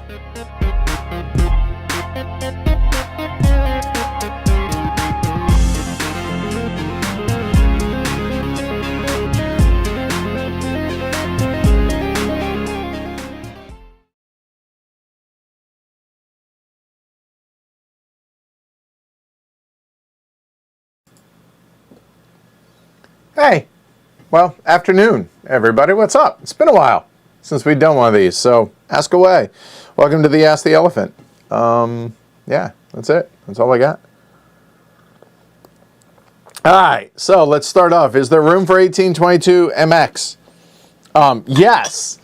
Hey, well, afternoon, everybody. What's up? It's been a while since we've done one of these, so ask away. Welcome to the Ask the Elephant. Yeah, that's it. That's all I got. All right, so let's start off. Is there room for 1822 MX? Yes.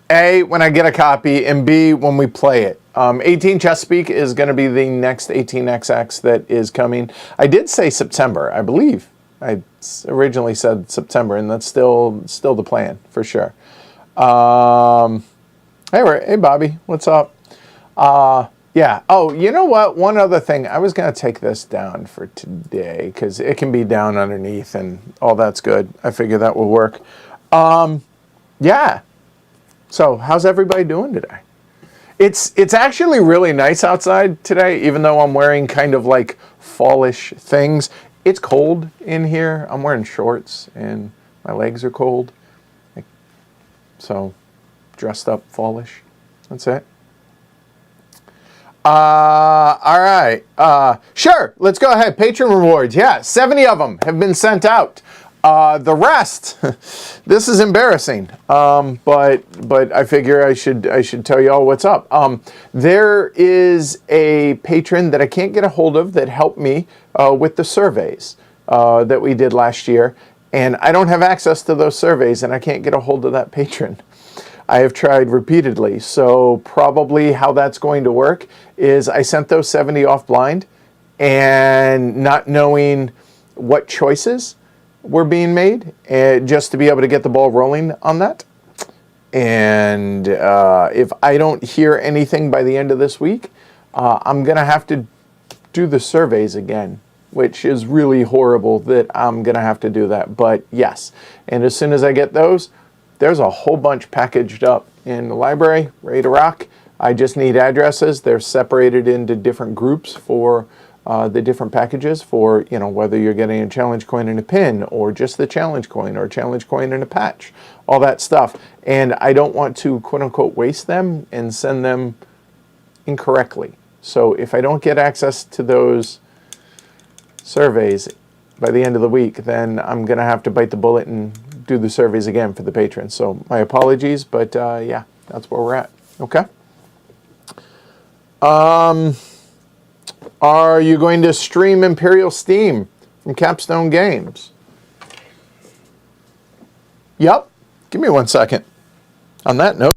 A, when I get a copy, and B, when we play it. 18 Chesapeake is going to be the next 18XX that is coming. I did say September, I believe. I originally said September, and that's still the plan for sure. Hey Bobby, what's up? Yeah. Oh, you know what? One other thing. I was going to take this down for today because it can be down underneath, and all that's good. I figure that will work. Yeah. So, how's everybody doing today? It's actually really nice outside today, even though I'm wearing kind of like fallish things. It's cold in here. I'm wearing shorts and my legs are cold. So, dressed up fallish. That's it. All right. Sure, let's go ahead. Patron rewards. Yeah, 70 of them have been sent out. The rest, this is embarrassing, but I figure I should tell you all what's up. There is a patron that I can't get a hold of that helped me with the surveys that we did last year, and I don't have access to those surveys, and I can't get a hold of that patron. I have tried repeatedly, so probably how that's going to work is I sent those 70 off blind, and not knowing what choices were being made, just to be able to get the ball rolling on that. And if I don't hear anything by the end of this week, I'm going to have to do the surveys again, which is really horrible that I'm going to have to do that. But yes, and as soon as I get those, there's a whole bunch packaged up in the library, ready to rock. I just need addresses. They're separated into different groups for the different packages for, you know, whether you're getting a challenge coin and a pin, or just the challenge coin, or a challenge coin and a patch, all that stuff. And I don't want to, quote unquote, waste them and send them incorrectly. So if I don't get access to those surveys by the end of the week, then I'm going to have to bite the bullet and do the surveys again for the patrons. So my apologies, but yeah, that's where we're at. Okay. Are you going to stream Imperial Steam from Capstone Games? Yep. Give me 1 second. On that note.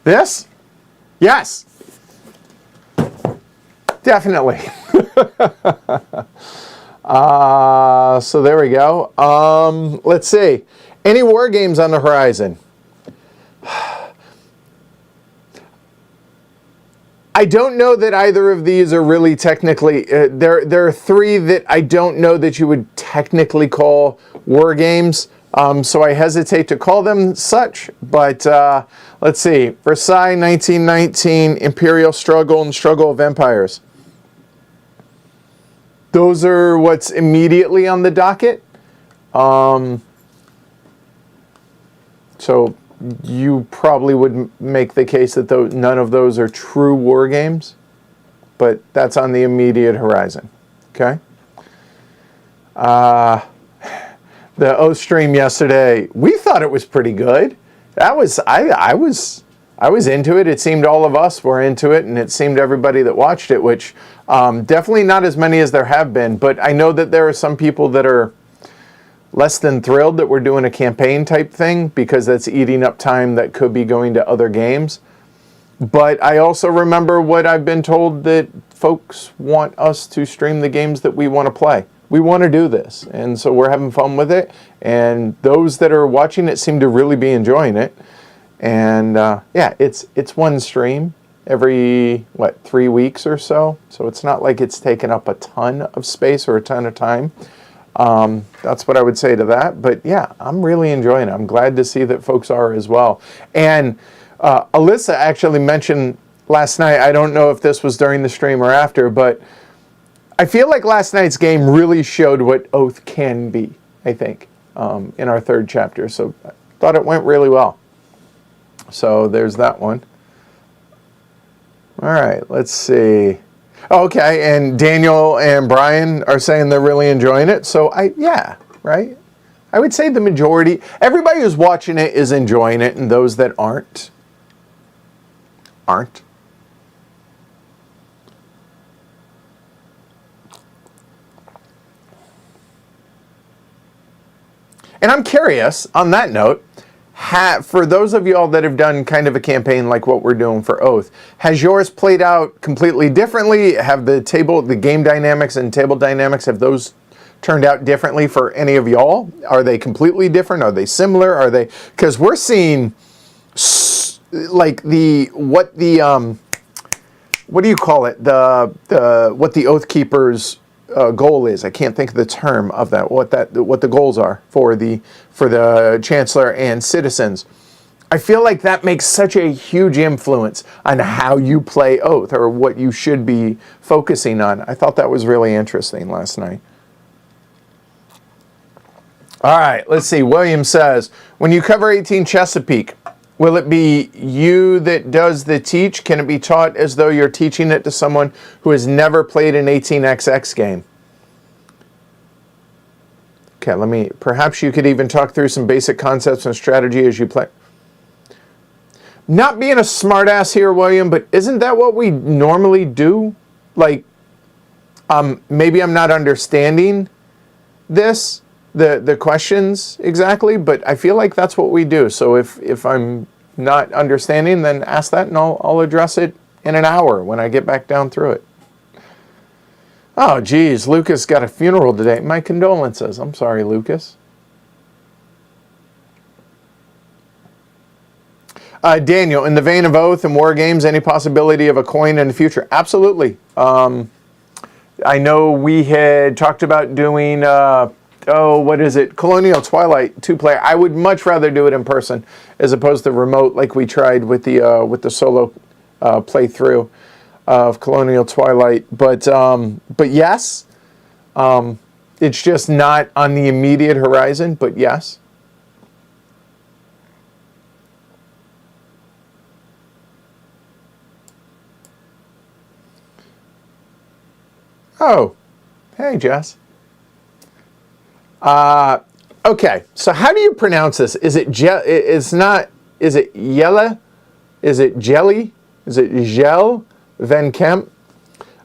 This? Yes. Definitely. So there we go. Let's see. Any war games on the horizon? I don't know that either of these are really technically... there are three that I don't know that you would technically call war games. So I hesitate to call them such, but let's see. Versailles 1919, Imperial Struggle, and Struggle of Empires. Those are what's immediately on the docket. So you probably would make the case that none of those are true war games, but that's on the immediate horizon. Okay? The O stream yesterday, we thought it was pretty good. That was I was into it. It seemed all of us were into it, and it seemed everybody that watched it, which definitely not as many as there have been. But I know that there are some people that are less than thrilled that we're doing a campaign type thing, because that's eating up time that could be going to other games. But I also remember what I've been told, that folks want us to stream the games that we want to play. we want to do this, and so we're having fun with it. And those that are watching it seem to really be enjoying it. And yeah, it's one stream every 3 weeks or so. So it's not like it's taken up a ton of space or a ton of time. That's what I would say to that. But yeah, I'm really enjoying it. I'm glad to see that folks are as well. And Alyssa actually mentioned last night, I don't know if this was during the stream or after, but I feel like last night's game really showed what Oath can be, I think, in our third chapter. So I thought it went really well. So there's that one. All right, let's see. Okay, and Daniel and Brian are saying they're really enjoying it. So yeah, right? I would say the majority, everybody who's watching it is enjoying it, and those that aren't. And I'm curious, on that note, for those of y'all that have done kind of a campaign like what we're doing for Oath, has yours played out completely differently? Have the game dynamics and table dynamics, have those turned out differently for any of y'all? Are they completely different? Are they similar? Are they, because we're seeing like what do you call it? What the Oath Keeper's goal is. I can't think of the term of that. What the goals are for the Chancellor and citizens. I feel like that makes such a huge influence on how you play Oath or what you should be focusing on. I thought that was really interesting last night. All right, let's see. William says, when you cover 18 Chesapeake, will it be you that does the teach? Can it be taught as though you're teaching it to someone who has never played an 18XX game? Okay, perhaps you could even talk through some basic concepts and strategy as you play. Not being a smartass here, William, but isn't that what we normally do? Like, maybe I'm not understanding the questions exactly, but I feel like that's what we do. So if I'm not understanding, then ask that and I'll address it in an hour when I get back down through it. Oh, geez, Lucas got a funeral today. My condolences. I'm sorry, Lucas. Daniel, in the vein of Oath and War Games, any possibility of a coin in the future? Absolutely. I know we had talked about doing, what is it? Colonial Twilight 2-player. I would much rather do it in person as opposed to remote like we tried with the solo playthrough of Colonial Twilight. But yes, it's just not on the immediate horizon, but yes. Oh, hey, Jess. Okay, so how do you pronounce this? Is it is it Yella? Is it Jelly? Is it Gel Van Kemp?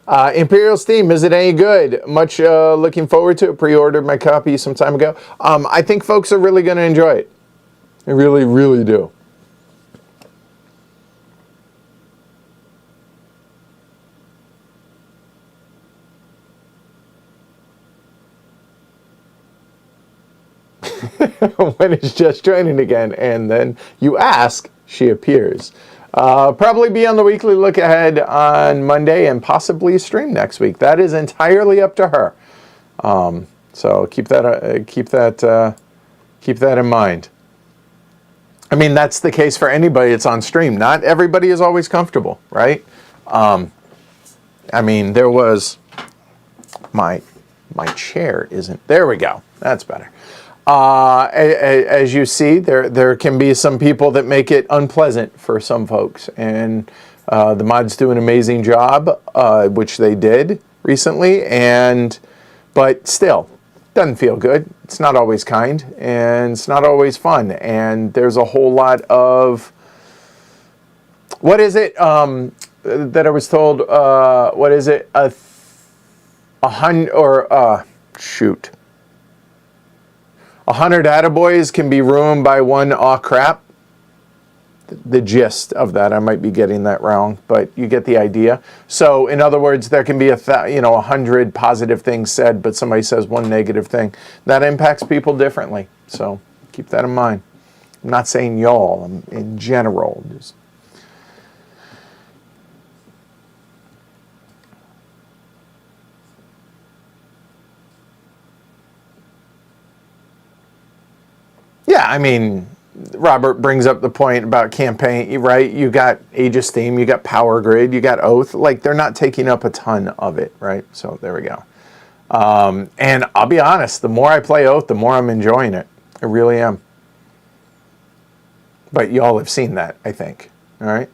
Imperial Steam, is it any good? Much looking forward to it. Pre-ordered my copy some time ago. I think folks are really going to enjoy it. I really, really do. When it's just joining again, and then you ask, she appears. Probably be on the weekly look ahead on Monday and possibly stream next week. That is entirely up to her. So keep that in mind. I mean, that's the case for anybody that's on stream. Not everybody is always comfortable, right? I mean, there was my chair isn't. There we go. That's better. As you see, there can be some people that make it unpleasant for some folks, and the mods do an amazing job, which they did recently, but still, doesn't feel good. It's not always kind, and it's not always fun, and there's a whole lot of, what is it that I was told, what is it, shoot. 100 attaboys can be ruined by one aw crap. the gist of that. I might be getting that wrong, but you get the idea. So in other words, there can be 100 positive things said, but somebody says one negative thing. That impacts people differently. So keep that in mind. I'm not saying y'all, I'm in general. Just yeah, I mean, Robert brings up the point about campaign, right? You got Age of Steam, you got Power Grid, you got Oath. Like, they're not taking up a ton of it, right? So there we go. And I'll be honest, the more I play Oath, the more I'm enjoying it. I really am. But y'all have seen that, I think. All right?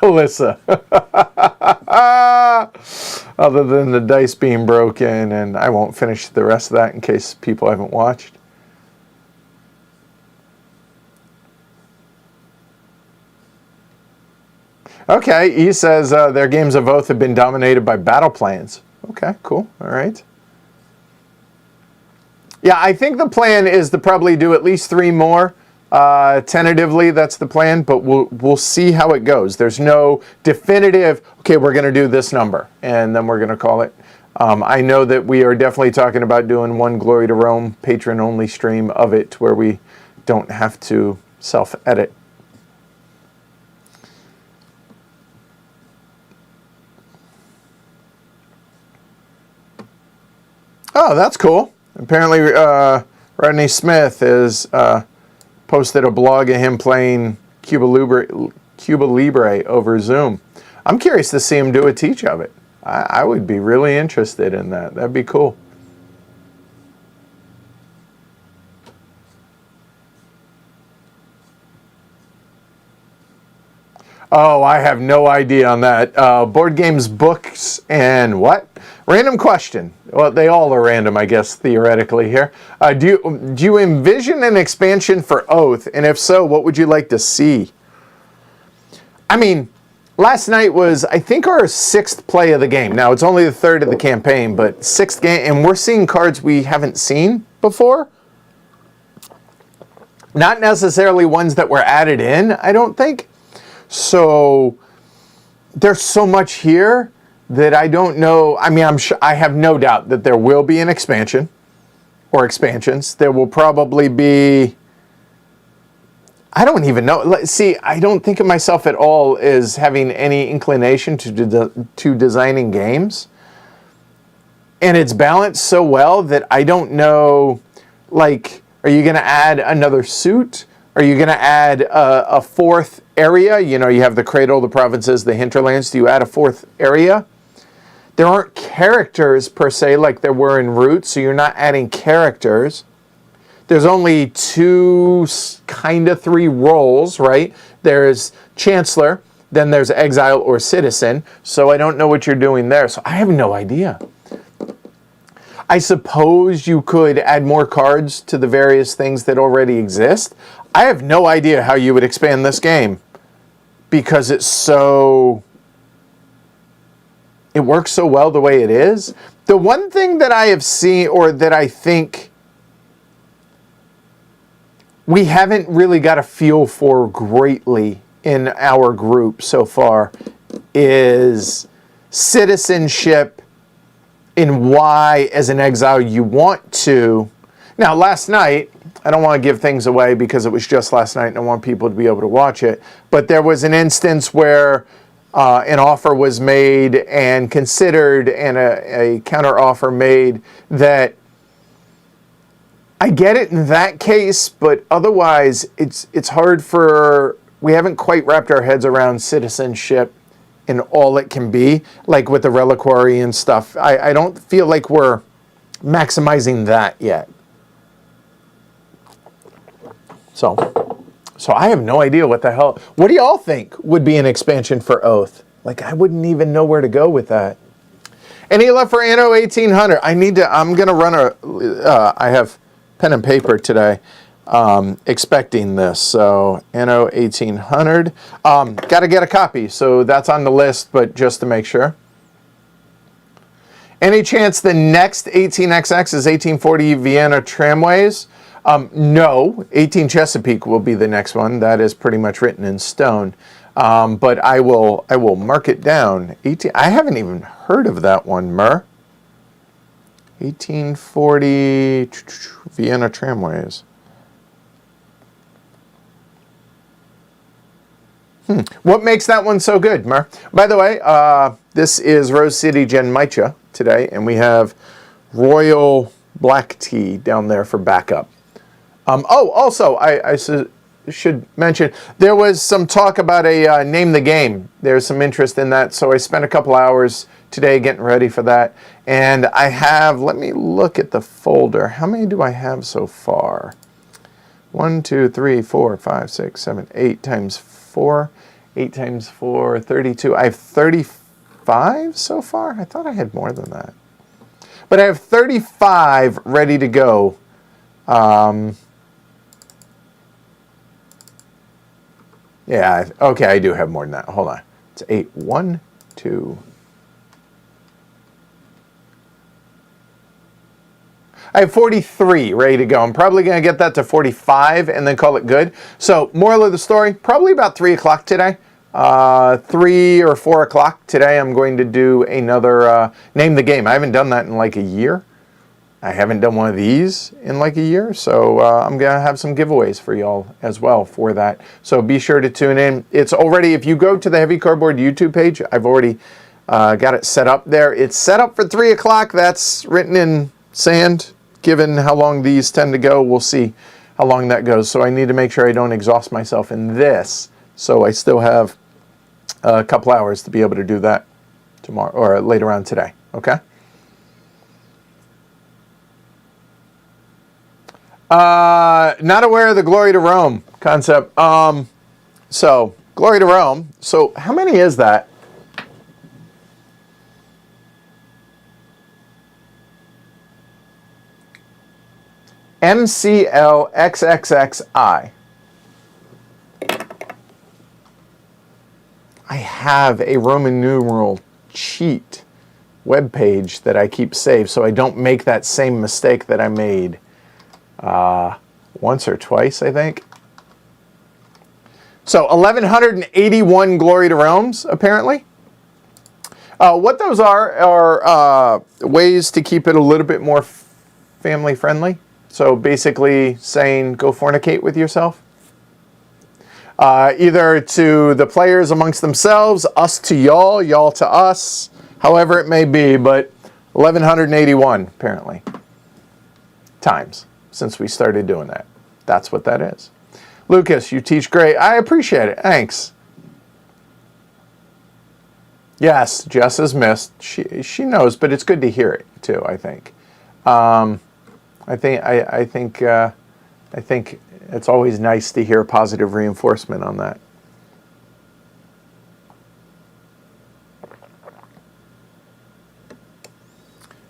Alyssa. Other than the dice being broken, and I won't finish the rest of that in case people haven't watched. Okay, he says their games of Oath have been dominated by battle plans. Okay, cool. All right. Yeah, I think the plan is to probably do at least 3 more. Tentatively, that's the plan, but we'll see how it goes. There's no definitive, okay, we're going to do this number, and then we're going to call it. I know that we are definitely talking about doing one Glory to Rome patron-only stream of it where we don't have to self-edit. Oh, that's cool. Apparently, Rodney Smith is... posted a blog of him playing Cuba Libre over Zoom. I'm curious to see him do a teach of it. I would be really interested in that. That'd be cool. Oh, I have no idea on that. Board games, books, and what? Random question. Well, they all are random, I guess, theoretically here. Do you envision an expansion for Oath? And if so, what would you like to see? I mean, last night was, I think, our 6th play of the game. Now, it's only the 3rd of the campaign, but 6th game, and we're seeing cards we haven't seen before. Not necessarily ones that were added in, I don't think. So there's so much here that I don't know. I mean, I have no doubt that there will be an expansion or expansions. There will probably be, I don't even know. See, I don't think of myself at all as having any inclination to designing games. And it's balanced so well that I don't know, like, are you going to add another suit? Are you going to add a 4th area? You know, you have the Cradle, the Provinces, the Hinterlands. Do you add a 4th area? There aren't characters, per se, like there were in Root, so you're not adding characters. There's only 2, kind of 3 roles, right? There's Chancellor, then there's Exile or Citizen, so I don't know what you're doing there. So I have no idea. I suppose you could add more cards to the various things that already exist. I have no idea how you would expand this game because it's so... It works so well the way it is. The one thing that I have seen, or that I think we haven't really got a feel for greatly in our group so far, is citizenship and why, as an exile, you want to. Now, last night, I don't want to give things away because it was just last night and I want people to be able to watch it, but there was an instance where an offer was made and considered, and a counter offer made that I get it in that case, but otherwise it's hard for, we haven't quite wrapped our heads around citizenship and all it can be, like with the reliquary and stuff. I don't feel like we're maximizing that yet. So I have no idea what the hell. What do y'all think would be an expansion for Oath? Like, I wouldn't even know where to go with that. Any left for Anno 1800? I'm going to run I have pen and paper today, expecting this. So, Anno 1800. Got to get a copy, so that's on the list, but just to make sure. Any chance the next 18XX is 1840 Vienna Tramways? No, 18 Chesapeake will be the next one. That is pretty much written in stone. But I will mark it down. 18. I haven't even heard of that one, Mer. 1840 Vienna Tramways. What makes that one so good, Mer? By the way, this is Rose City Genmaicha today, and we have Royal Black Tea down there for backup. Also, I should mention, there was some talk about a Name the Game. There's some interest in that, so I spent a couple hours today getting ready for that. And I have, let me look at the folder. How many do I have so far? 1, 2, 3, 4, 5, 6, 7, 8 times 4. 8 times 4, 32. I have 35 so far? I thought I had more than that. But I have 35 ready to go. Yeah, okay, I do have more than that. Hold on. It's 8. 1, 2. I have 43 ready to go. I'm probably going to get that to 45 and then call it good. So, moral of the story, probably about 3 o'clock today. 3 or 4 o'clock today, I'm going to do another Name the Game. I haven't done that in like a year. I haven't done one of these in like a year. So, I'm going to have some giveaways for y'all as well for that. So, be sure to tune in. It's already, if you go to the Heavy Cardboard YouTube page, I've already got it set up there. It's set up for 3 o'clock. That's written in sand. Given how long these tend to go, we'll see how long that goes. So I need to make sure I don't exhaust myself in this. So I still have a couple hours to be able to do that tomorrow or later on today. Okay? Not aware of the Glory to Rome concept. So Glory to Rome. So how many is that? MCLXXXI. I have a Roman numeral cheat web page that I keep saved so I don't make that same mistake that I made once or twice, I think. So 1,181 Glory to Romes, apparently. What those are ways to keep it a little bit more family friendly. So basically saying, go fornicate with yourself. Either to the players amongst themselves, us to y'all, y'all to us, however it may be, but 1,181 apparently times since we started doing that. That's what that is. Lucas, you teach great. I appreciate it. Thanks. Yes, Jess has missed. She knows, but it's good to hear it too, I think. I think it's always nice to hear positive reinforcement on that.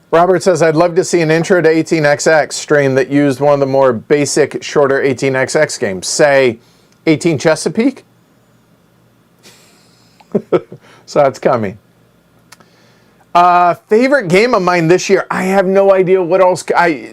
Robert says, I'd love to see an intro to 18XX stream that used one of the more basic, shorter 18XX games. Say, 18 Chesapeake? So that's coming. Favorite game of mine this year? I have no idea what else.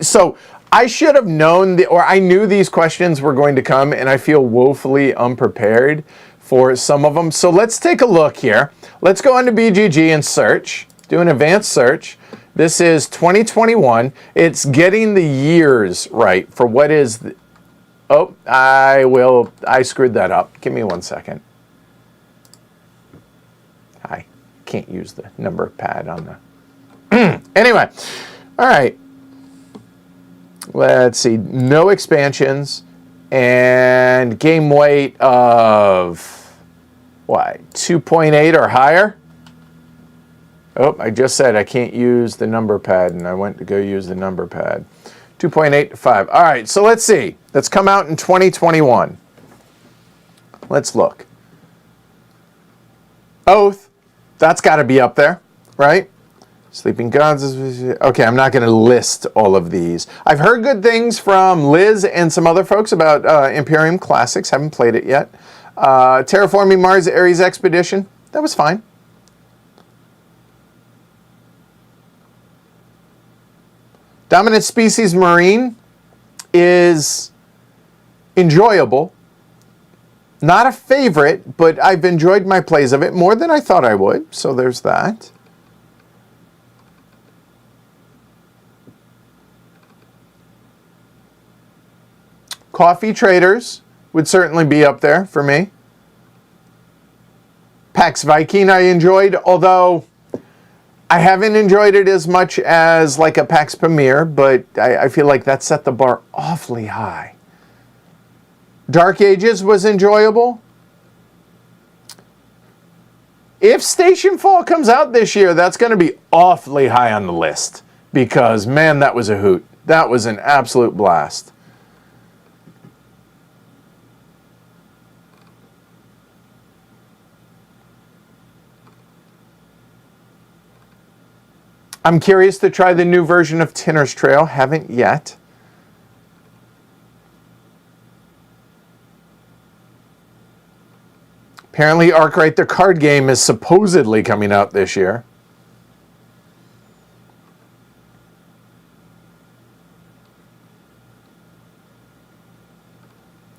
So I should have known, or I knew these questions were going to come, and I feel woefully unprepared for some of them. So let's take a look here. Let's go onto BGG and search. Do an advanced search. This is 2021. It's getting the years right for what is. Oh, I screwed that up. Give me 1 second. I can't use the number pad on the. Anyway, all right. Let's see. No expansions and game weight of what? 2.8 or higher. Oh, I just said I can't use the number pad, and I went to go use the number pad. 2.8 to 5. All right, so let's see. Let's come out in 2021. Let's look. Oath. That's got to be up there, right? Sleeping Gods is... Okay, I'm not going to list all of these. I've heard good things from Liz and some other folks about Imperium Classics. Haven't played it yet. Terraforming Mars Ares Expedition. That was fine. Dominant Species Marine is enjoyable. Not a favorite, but I've enjoyed my plays of it more than I thought I would. So there's that. Coffee Traders would certainly be up there for me. Pax Viking I enjoyed, although I haven't enjoyed it as much as like a Pax Pamir, but I feel like that set the bar awfully high. Dark Ages was enjoyable. If Station Fall comes out this year, that's going to be awfully high on the list because, man, that was a hoot. That was an absolute blast. I'm curious to try the new version of Tinner's Trail. Haven't yet. Apparently, Arkwright the card game is supposedly coming out this year.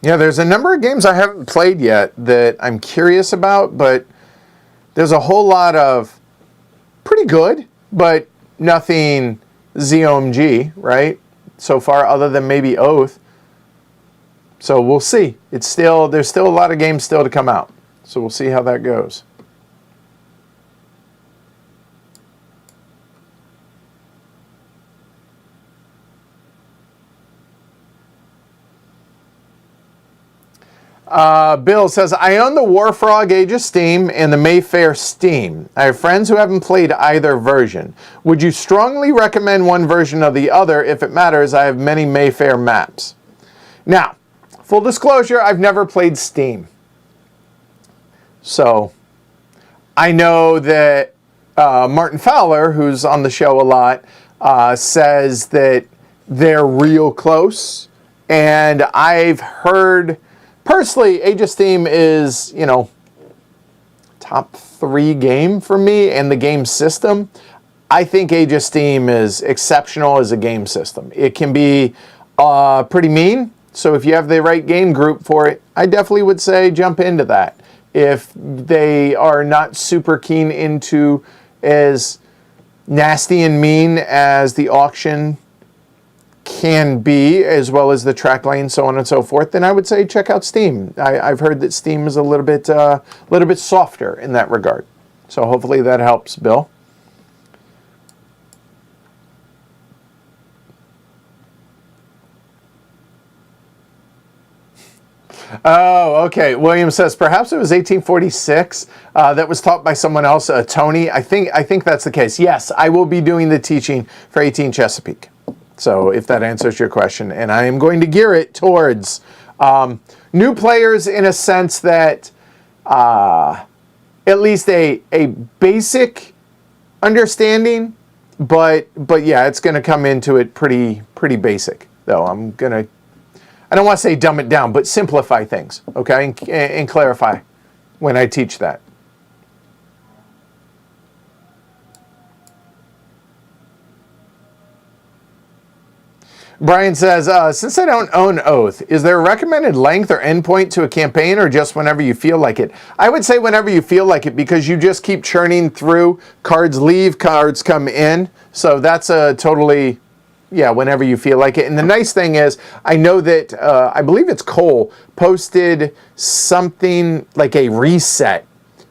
Yeah, there's a number of games I haven't played yet that I'm curious about, but there's a whole lot of pretty good, but nothing ZOMG, right? So far, other than maybe Oath. So we'll see. There's still a lot of games still to come out. So we'll see how that goes. Bill says, I own the Warfrog Age of Steam and the Mayfair Steam. I have friends who haven't played either version. Would you strongly recommend one version or the other? If it matters, I have many Mayfair maps. Now, full disclosure, I've never played Steam. So, I know that Martin Fowler, who's on the show a lot, says that they're real close. And I've heard... Personally, Age of Steam is, top 3 game for me, and the game system. I think Age of Steam is exceptional as a game system. It can be pretty mean, so if you have the right game group for it, I definitely would say jump into that. If they are not super keen into as nasty and mean as the auction can be, as well as the track lane, so on and so forth, then I would say check out Steam. I've heard that Steam is a little bit softer in that regard. So hopefully that helps, Bill. Oh, okay. William says, perhaps it was 1846 that was taught by someone else, Tony. I think that's the case. Yes, I will be doing the teaching for 18 Chesapeake. So if that answers your question, and I am going to gear it towards new players in a sense that at least a basic understanding, but yeah, it's going to come into it pretty basic. Though I don't want to say dumb it down, but simplify things, okay, and clarify when I teach that. Brian says, since I don't own Oath, is there a recommended length or endpoint to a campaign, or just whenever you feel like it? I would say whenever you feel like it, because you just keep churning through. Cards leave, cards come in. So that's a totally, yeah, whenever you feel like it. And the nice thing is, I know that, I believe it's Cole, posted something like a reset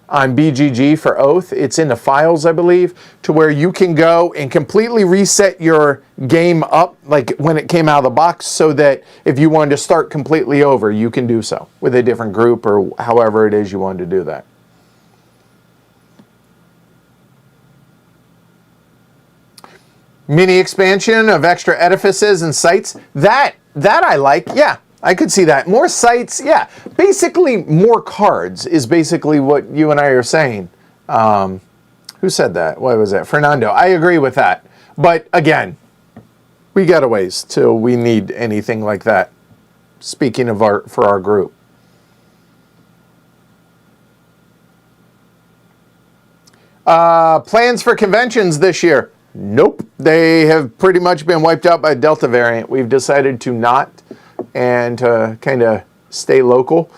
on BGG for Oath. It's in the files, I believe, to where you can go and completely reset your game up like when it came out of the box, so that if you wanted to start completely over, you can do so with a different group or however it is you wanted to do that. Mini expansion of extra edifices and sites. That I like, yeah. I could see that. More sites, yeah. Basically, more cards is basically what you and I are saying. Who said that? What was that? Fernando. I agree with that. But again, we got a ways till we need anything like that. Speaking of for our group. Plans for conventions this year. Nope. They have pretty much been wiped out by Delta variant. We've decided to not and to kind of stay local.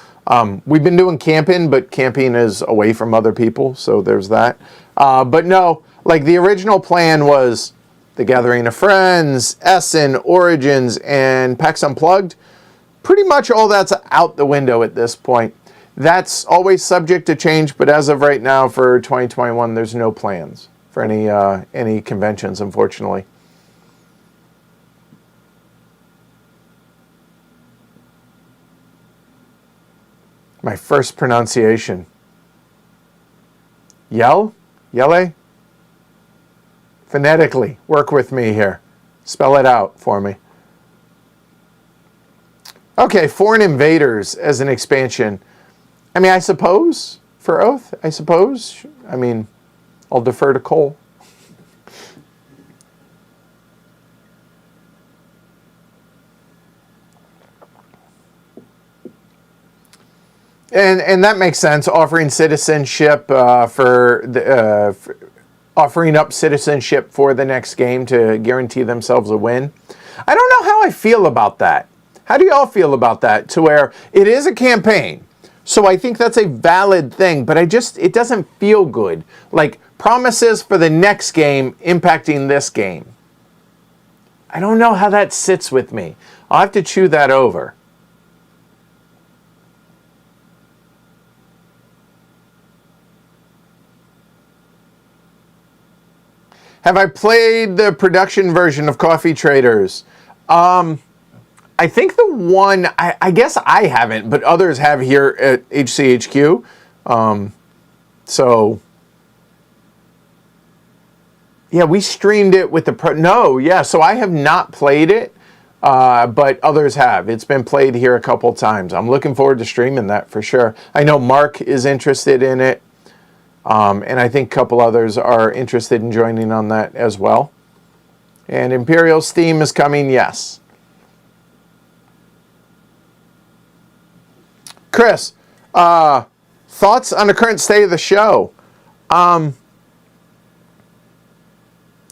We've been doing camping, but camping is away from other people, so there's that. But no, like the original plan was the Gathering of Friends, Essen, Origins, and PAX Unplugged. Pretty much all that's out the window at this point. That's always subject to change, but as of right now for 2021, there's no plans for any conventions, unfortunately. My first pronunciation. Yell? Yelle? Phonetically, work with me here. Spell it out for me. Okay, Foreign Invaders as an expansion. I mean, I suppose, for Oath, I suppose. I mean, I'll defer to Cole. And that makes sense, offering citizenship offering up citizenship for the next game to guarantee themselves a win. I don't know how I feel about that. How do y'all feel about that? To where it is a campaign, so I think that's a valid thing, but it doesn't feel good. Like promises for the next game impacting this game. I don't know how that sits with me. I'll have to chew that over. Have I played the production version of Coffee Traders? I think the one, I guess I haven't, but others have here at HCHQ. So, yeah, we streamed it with the so I have not played it, but others have. It's been played here a couple times. I'm looking forward to streaming that for sure. I know Mark is interested in it, and I think a couple others are interested in joining on that as well. And Imperial Steam is coming, yes. Chris, thoughts on the current state of the show?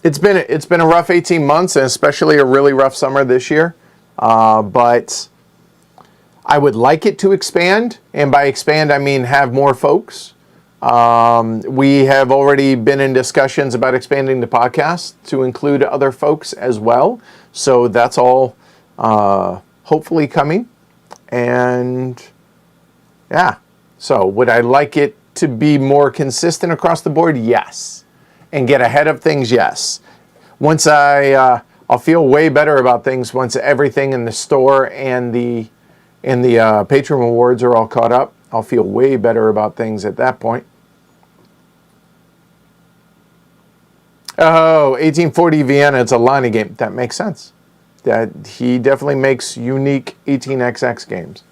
It's been a rough 18 months, and especially a really rough summer this year. But I would like it to expand, and by expand I mean have more folks. We have already been in discussions about expanding the podcast to include other folks as well. So that's all hopefully coming. And yeah, so would I like it to be more consistent across the board? Yes. And get ahead of things? Yes. Once I'll feel way better about things once everything in the store and the patron rewards are all caught up. I'll feel way better about things at that point. Oh, 1840 Vienna, it's a Lonnie game. That makes sense. That he definitely makes unique 18XX games.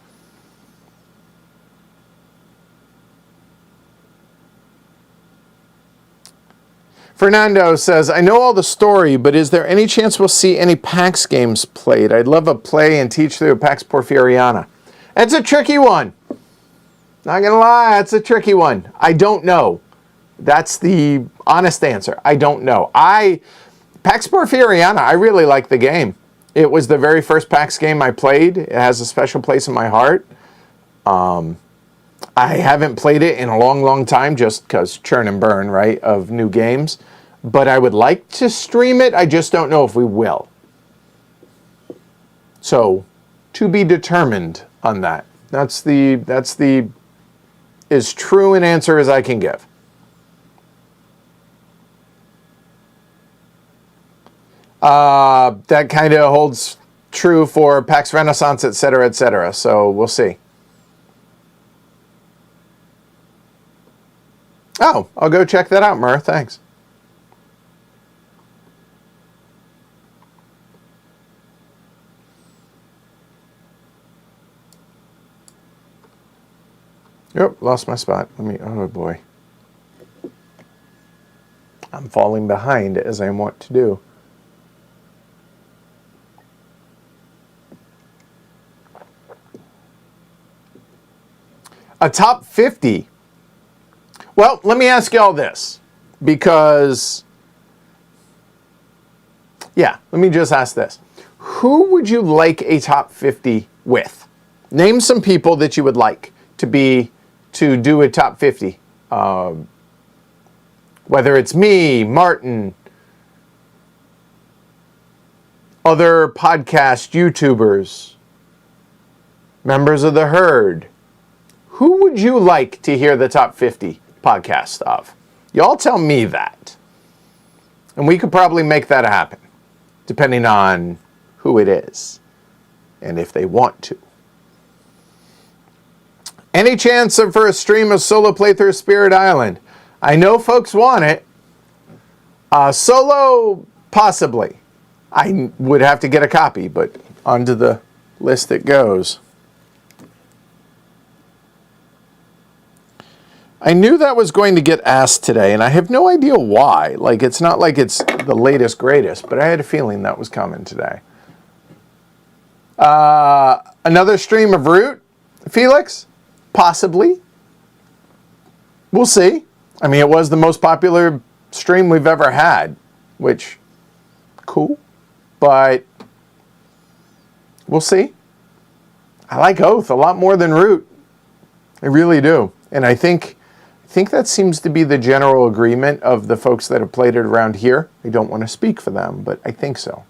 Fernando says, I know all the story, but is there any chance we'll see any PAX games played? I'd love a play and teach through a PAX Porfiriana. That's a tricky one. Not gonna lie, that's a tricky one. I don't know. That's the honest answer. I don't know. PAX Porfiriana, I really like the game. It was the very first PAX game I played. It has a special place in my heart. I haven't played it in a long, long time just because churn and burn, right, of new games. But I would like to stream it. I just don't know if we will. So, to be determined on that. That's as true an answer as I can give. That kind of holds true for PAX Renaissance, etc., etc. So we'll see. Oh, I'll go check that out, Mur. Thanks. Yep, lost my spot. Oh boy. I'm falling behind as I want to do. A top 50. Well, let me ask y'all this, because Yeah, let me just ask this. Who would you like a top 50 with? Name some people that you would like to do a top 50. Whether it's me, Martin, other podcast YouTubers, members of the herd. Who would you like to hear the top 50 podcast of? Y'all tell me that. And we could probably make that happen, depending on who it is and if they want to. Any chance for a stream of solo playthrough Spirit Island? I know folks want it. Solo, possibly. I would have to get a copy, but onto the list it goes. I knew that was going to get asked today, and I have no idea why. Like, it's not like it's the latest, greatest, but I had a feeling that was coming today. Another stream of Root, Felix? Possibly. We'll see. I mean, it was the most popular stream we've ever had, which, cool, but we'll see. I like Oath a lot more than Root. I really do. And I think that seems to be the general agreement of the folks that have played it around here. I don't want to speak for them, but I think so.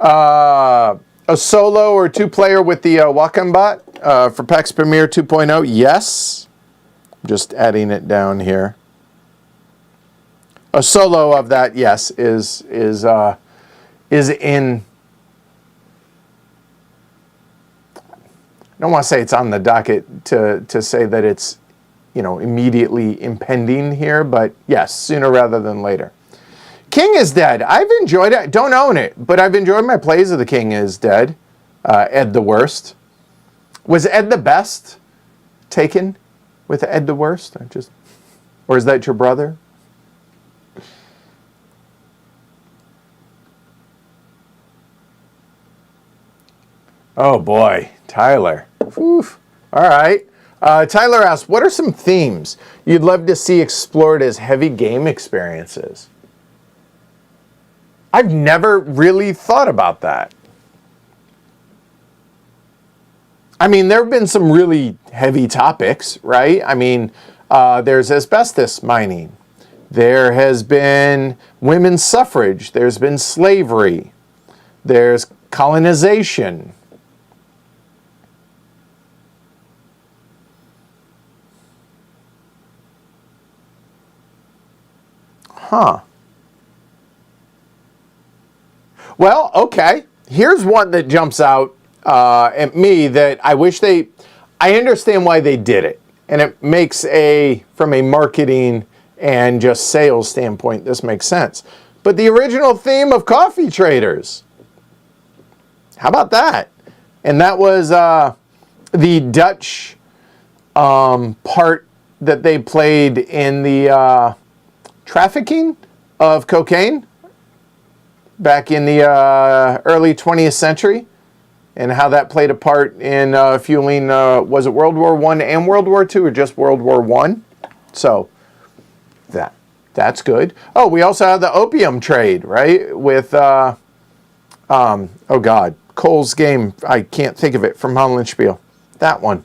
A solo or two-player with the Wacom bot for PAX Premiere 2.0? Yes. Just adding it down here. A solo of that, yes, is in. I don't want to say it's on the docket to say that it's, immediately impending here, but yes, sooner rather than later. King is Dead. I've enjoyed it. Don't own it, but I've enjoyed my plays of the King is Dead. Ed the Worst. Was Ed the Best taken with Ed the Worst? Or is that your brother? Oh boy, Tyler. Oof. All right. Tyler asks, what are some themes you'd love to see explored as heavy game experiences? I've never really thought about that. I mean, there have been some really heavy topics, right? I mean, there's asbestos mining. There has been women's suffrage. There's been slavery. There's colonization. Huh. Well, okay. Here's one that jumps out at me that I wish I understand why they did it. And it makes from a marketing and just sales standpoint, this makes sense. But the original theme of Coffee Traders. How about that? And that was the Dutch part that they played in the trafficking of cocaine back in the early 20th century, and how that played a part in fueling, was it World War I and World War II, or just World War I? So that's good. Oh, we also have the opium trade, right? With, oh God, Cole's game. I can't think of it, from Hollandspiel. That one.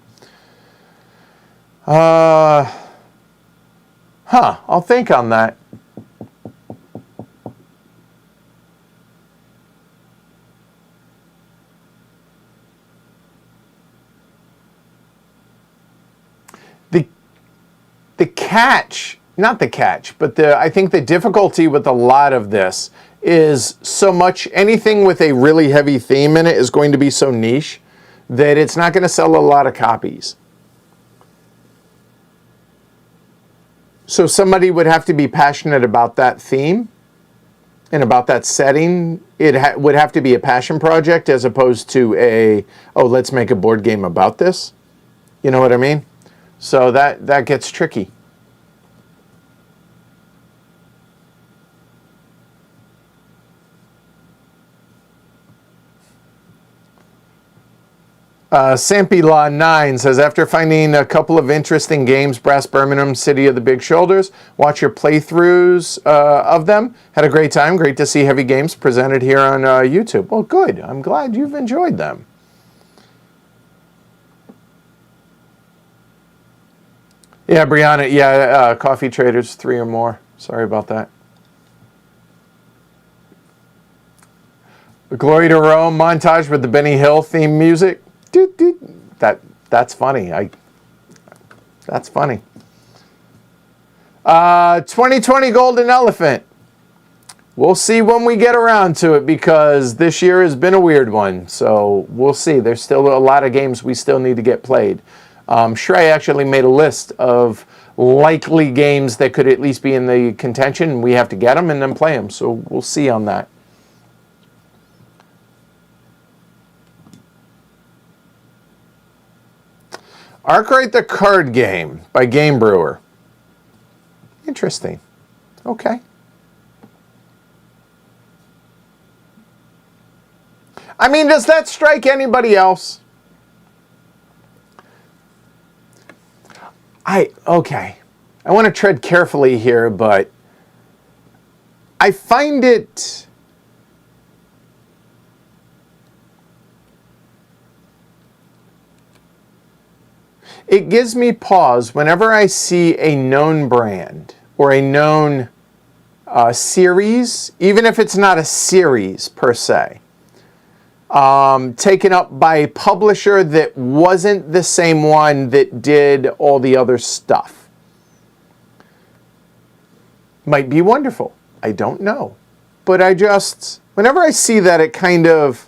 I'll think on that. The catch, not the catch, but I think the difficulty with a lot of this is so much, anything with a really heavy theme in it is going to be so niche that it's not going to sell a lot of copies. So somebody would have to be passionate about that theme and about that setting. It would have to be a passion project as opposed to let's make a board game about this. You know what I mean? So that gets tricky. Sampy Law 9 says, after finding a couple of interesting games, Brass Birmingham, City of the Big Shoulders, watch your playthroughs of them. Had a great time. Great to see heavy games presented here on YouTube. Well, good. I'm glad you've enjoyed them. Yeah, Brianna. Yeah, Coffee Traders 3 or more. Sorry about that. Glory to Rome montage with the Benny Hill theme music. That's funny. That's funny. 2020 Golden Elephant. We'll see when we get around to it, because this year has been a weird one. So we'll see. There's still a lot of games we still need to get played. Shrey actually made a list of likely games that could at least be in the contention. We have to get them and then play them. So we'll see on that. Arkwright the Card Game by Game Brewer. Interesting. Okay. I mean, does that strike anybody else? Okay. I want to tread carefully here, but I find it... It gives me pause whenever I see a known brand or a known series, even if it's not a series per se, taken up by a publisher that wasn't the same one that did all the other stuff. Might be wonderful. I don't know. But whenever I see that, it kind of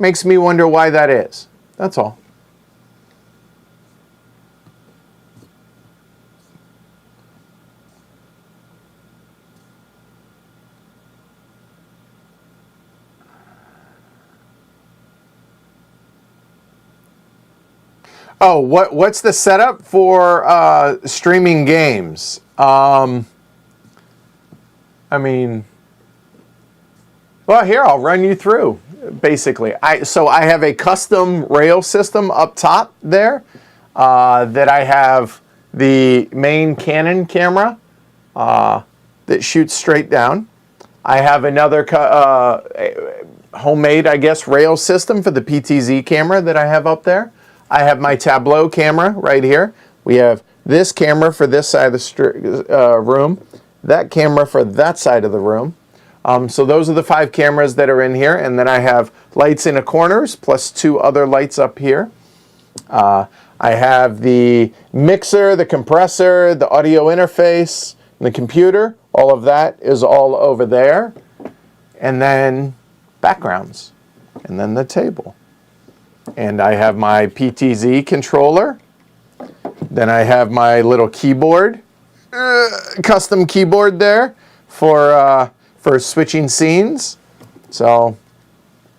makes me wonder why that is. That's all. Oh, what's the setup for streaming games? I mean, well, here, I'll run you through, basically. So I have a custom rail system up top there that I have the main Canon camera that shoots straight down. I have another homemade, I guess, rail system for the PTZ camera that I have up there. I have my Tableau camera right here. We have this camera for this side of the room, that camera for that side of the room. So those are the 5 cameras that are in here. And then I have lights in the corners plus 2 other lights up here. I have the mixer, the compressor, the audio interface, the computer. All of that is all over there. And then backgrounds. And then the table. And I have my PTZ controller. Then I have my little keyboard, custom keyboard there for switching scenes. So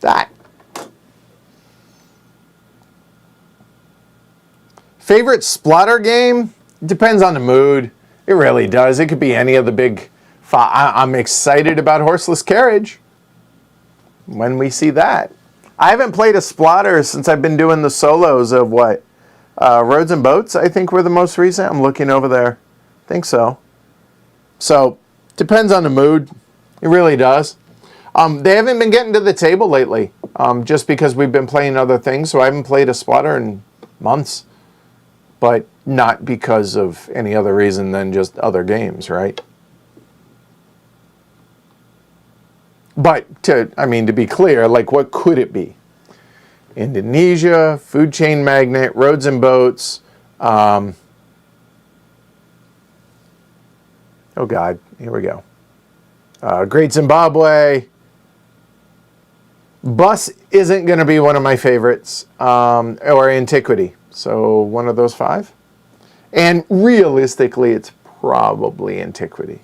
that. Favorite Splatter game? Depends on the mood. It really does. It could be any of the big. I'm excited about Horseless Carriage when we see that. I haven't played a Splatter since I've been doing the solos of what? Roads and Boats, I think, were the most recent. I'm looking over there. I think so. So, depends on the mood. It really does. They haven't been getting to the table lately, just because we've been playing other things. So I haven't played a Splatter in months. But not because of any other reason than just other games, right? But to be clear, like, what could it be? Indonesia, Food Chain Magnate, Roads and Boats. Oh God, here we go. Great Zimbabwe. Bus isn't going to be one of my favorites, or Antiquity. So one of those 5. And realistically, it's probably Antiquity.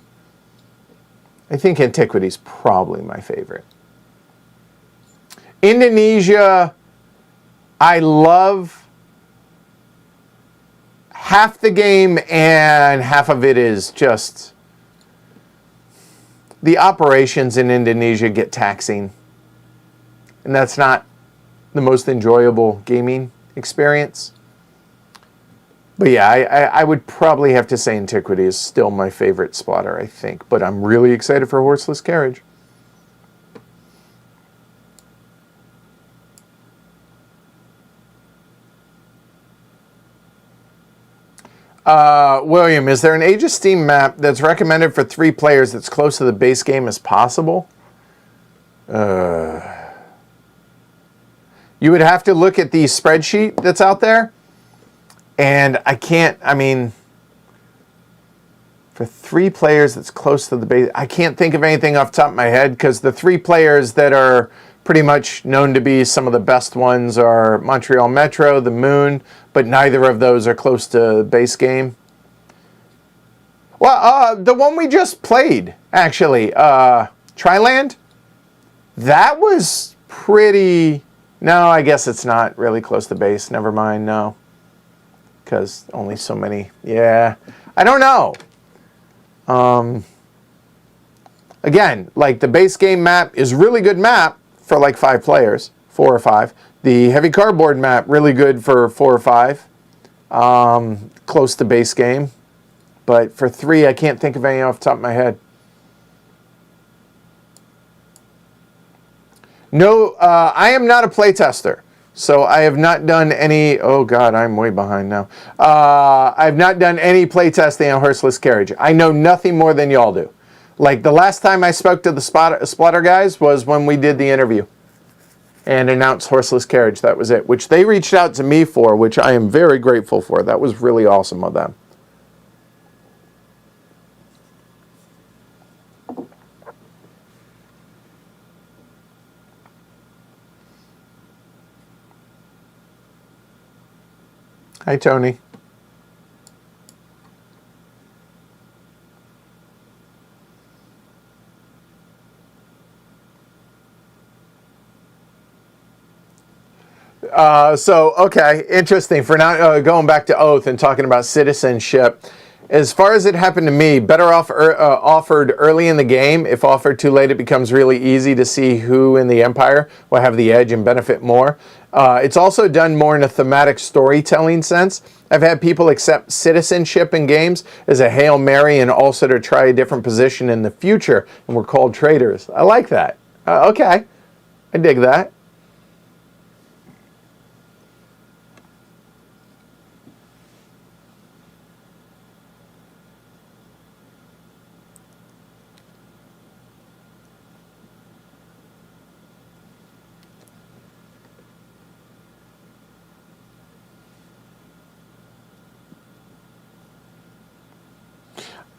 I think Antiquity is probably my favorite. Indonesia, I love half the game, and half of it is just the operations in Indonesia get taxing. And that's not the most enjoyable gaming experience. But yeah, I would probably have to say Antiquity is still my favorite Splatter, I think. But I'm really excited for Horseless Carriage. William, is there an Age of Steam map that's recommended for 3 players that's close to the base game as possible? You would have to look at the spreadsheet that's out there. And I mean, for 3 players that's close to the base, I can't think of anything off the top of my head, because the 3 players that are pretty much known to be some of the best ones are Montreal Metro, the Moon, but neither of those are close to base game. Well, the one we just played, actually, Triland, that was pretty... No, I guess it's not really close to base. Never mind, no. Because only so many... Yeah, I don't know. Again, like the base game map is really good map for like 5 players, 4 or 5. The heavy cardboard map, really good for 4 or 5. Close to base game. But for 3, I can't think of any off the top of my head. No, I am not a playtester. So I have not done any... Oh, God, I'm way behind now. I have not done any playtesting on Horseless Carriage. I know nothing more than y'all do. Like, the last time I spoke to the Splatter guys was when we did the interview and announced Horseless Carriage. That was it, which they reached out to me for, which I am very grateful for. That was really awesome of them. Hi, Tony. Okay, interesting. For now, going back to Oath and talking about citizenship, as far as it happened to me, better off offered early in the game. If offered too late, it becomes really easy to see who in the Empire will have the edge and benefit more. It's also done more in a thematic storytelling sense. I've had people accept citizenship in games as a Hail Mary and also to try a different position in the future, and we're called traitors. I like that. Okay, I dig that.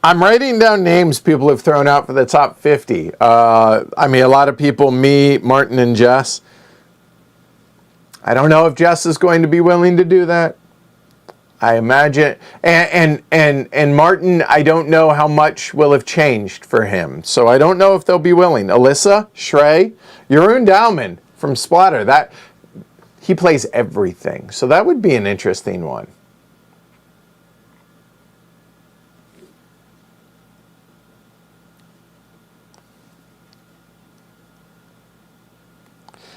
I'm writing down names people have thrown out for the top 50. I mean, a lot of people, me, Martin, and Jess. I don't know if Jess is going to be willing to do that. I imagine, and Martin, I don't know how much will have changed for him. So I don't know if they'll be willing. Alyssa, Shrey, Jeroen Douwman from Splatter. That he plays everything. So that would be an interesting one.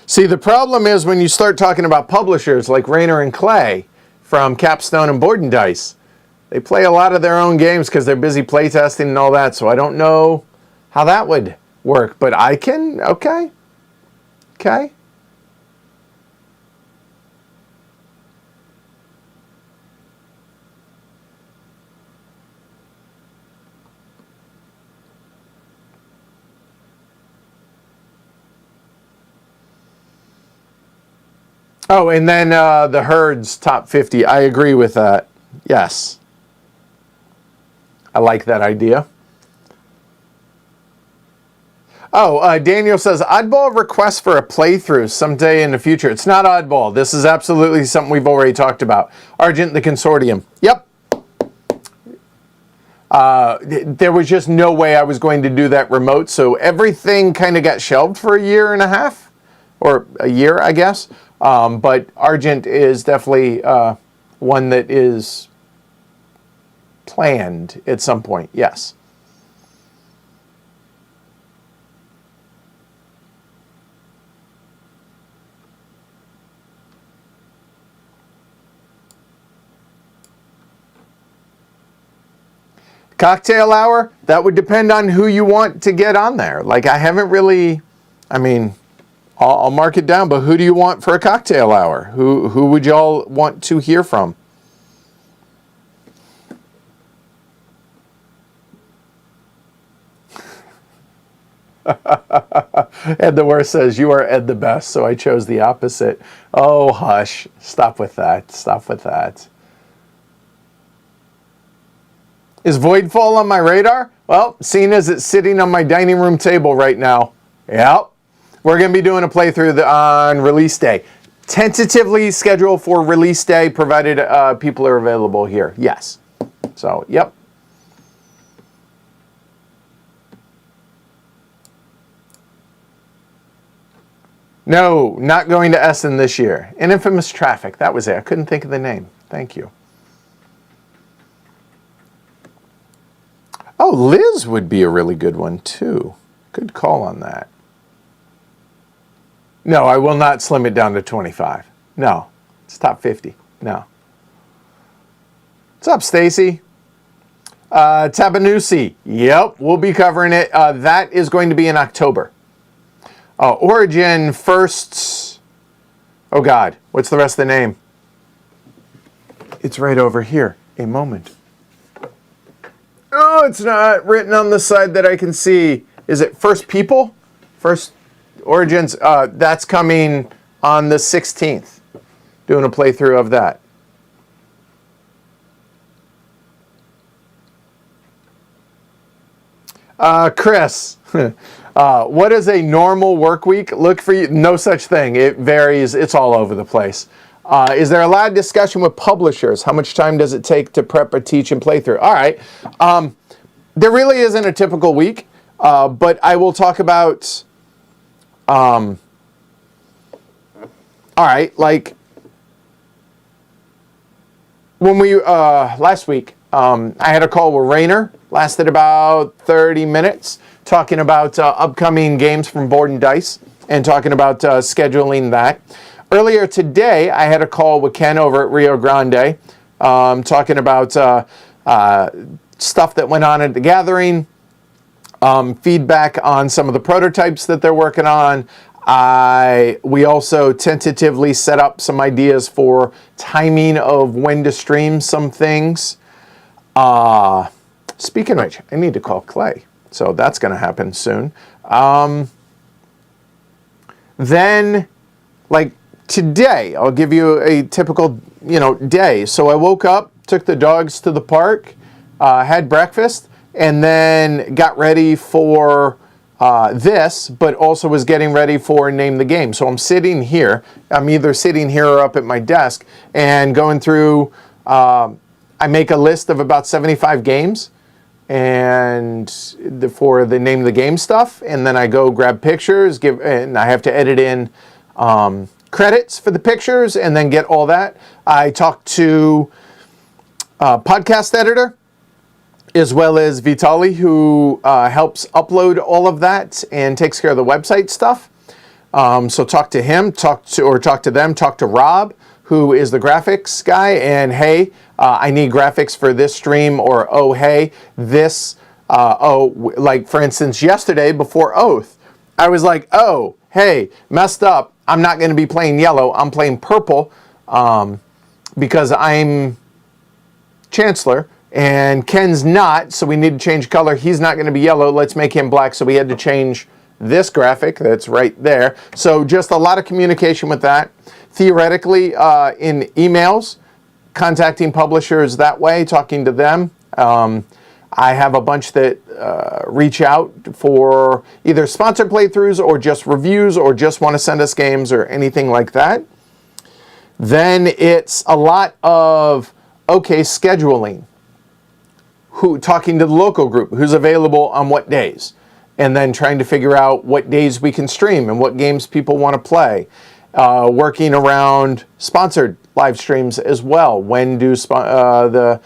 See, the problem is when you start talking about publishers like Rayner and Clay from Capstone and Board and Dice, they play a lot of their own games because they're busy playtesting and all that, so I don't know how that would work, but I can, okay. Oh, and then the Herd's top 50. I agree with that. Yes. I like that idea. Oh, Daniel says, oddball request for a playthrough someday in the future. It's not oddball. This is absolutely something we've already talked about. Argent, the consortium. Yep. There was just no way I was going to do that remote, so everything kind of got shelved for a year and a half. Or a year, I guess. But Argent is definitely one that is planned at some point, yes. Cocktail hour, that would depend on who you want to get on there. Like, I haven't really, I mean, I'll mark it down, but who do you want for a cocktail hour? Who would y'all want to hear from? Ed the Worst says, you are Ed the Best, so I chose the opposite. Oh, hush. Stop with that. Stop with that. Is Voidfall on my radar? Well, seeing as it's sitting on my dining room table right now. Yep. We're going to be doing a playthrough on release day. Tentatively scheduled for release day, provided people are available here. Yes. So, yep. No, not going to Essen this year. In Infamous Traffic. That was it. I couldn't think of the name. Thank you. Oh, Liz would be a really good one, too. Good call on that. No, I will not slim it down to 25. No. It's top 50. No. What's up, Stacy? Tabanusi. Yep, we'll be covering it. That is going to be in October. Origin first. Oh, God. What's the rest of the name? It's right over here. A moment. Oh, it's not written on the side that I can see. Is it First People? First Origins. That's coming on the 16th. Doing a playthrough of that. Chris, what is a normal work week? Look for you. No such thing. It varies. It's all over the place. Is there a lot of discussion with publishers? How much time does it take to prep or teach and play through? All right. There really isn't a typical week, but I will talk about, all right, like when we, last week, I had a call with Rainer, lasted about 30 minutes, talking about upcoming games from Board and Dice and talking about scheduling that. Earlier today, I had a call with Ken over at Rio Grande, talking about stuff that went on at the gathering, feedback on some of the prototypes that they're working on. We also tentatively set up some ideas for timing of when to stream some things. Speaking of which, I need to call Clay, so that's going to happen soon. Then, like, today, I'll give you a typical, day. So I woke up, took the dogs to the park, had breakfast, and then got ready for this, but also was getting ready for Name the Game. So I'm sitting here. I'm either sitting here or up at my desk and going through, I make a list of about 75 games and for the Name the Game stuff, and then I go grab pictures, and I have to edit in credits for the pictures and then get all that. I talk to a podcast editor as well as Vitali, who helps upload all of that and takes care of the website stuff. So talk to him, talk to Rob, who is the graphics guy, and hey, I need graphics for this stream, or oh, hey, this, like for instance, yesterday before Oath, I was like, oh, hey, messed up. I'm not going to be playing yellow. I'm playing purple because I'm Chancellor and Ken's not, so we need to change color. He's not going to be yellow. Let's make him black. So we had to change this graphic that's right there. So just a lot of communication with that. Theoretically, in emails, contacting publishers that way, talking to them. I have a bunch that reach out for either sponsored playthroughs or just reviews or just want to send us games or anything like that. Then it's a lot of, scheduling. Talking to the local group, who's available on what days. And then trying to figure out what days we can stream and what games people want to play. Working around sponsored live streams as well. When do the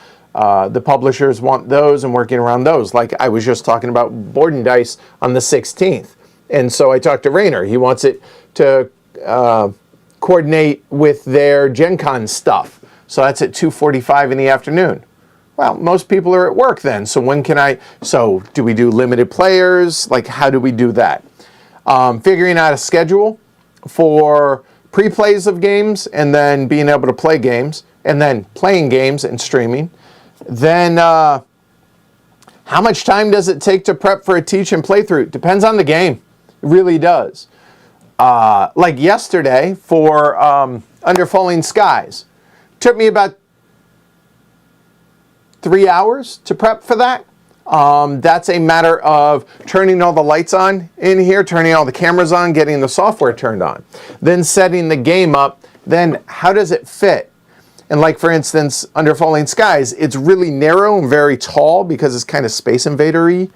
publishers want those, and working around those. Like I was just talking about Board and Dice on the 16th. And so I talked to Rainer. He wants it to coordinate with their Gen Con stuff. So that's at 2:45 in the afternoon. Well, most people are at work then, so when can I, so do we do limited players? Like, how do we do that? Figuring out a schedule for pre-plays of games, and then being able to play games, and then playing games and streaming. Then how much time does it take to prep for a teach and playthrough? Depends on the game. It really does. Like yesterday for Under Falling Skies, took me about 3 hours to prep for that. That's a matter of turning all the lights on in here, turning all the cameras on, getting the software turned on, then setting the game up. Then how does it fit? And like, for instance, Under Falling Skies, it's really narrow and very tall because it's kind of Space Invader-y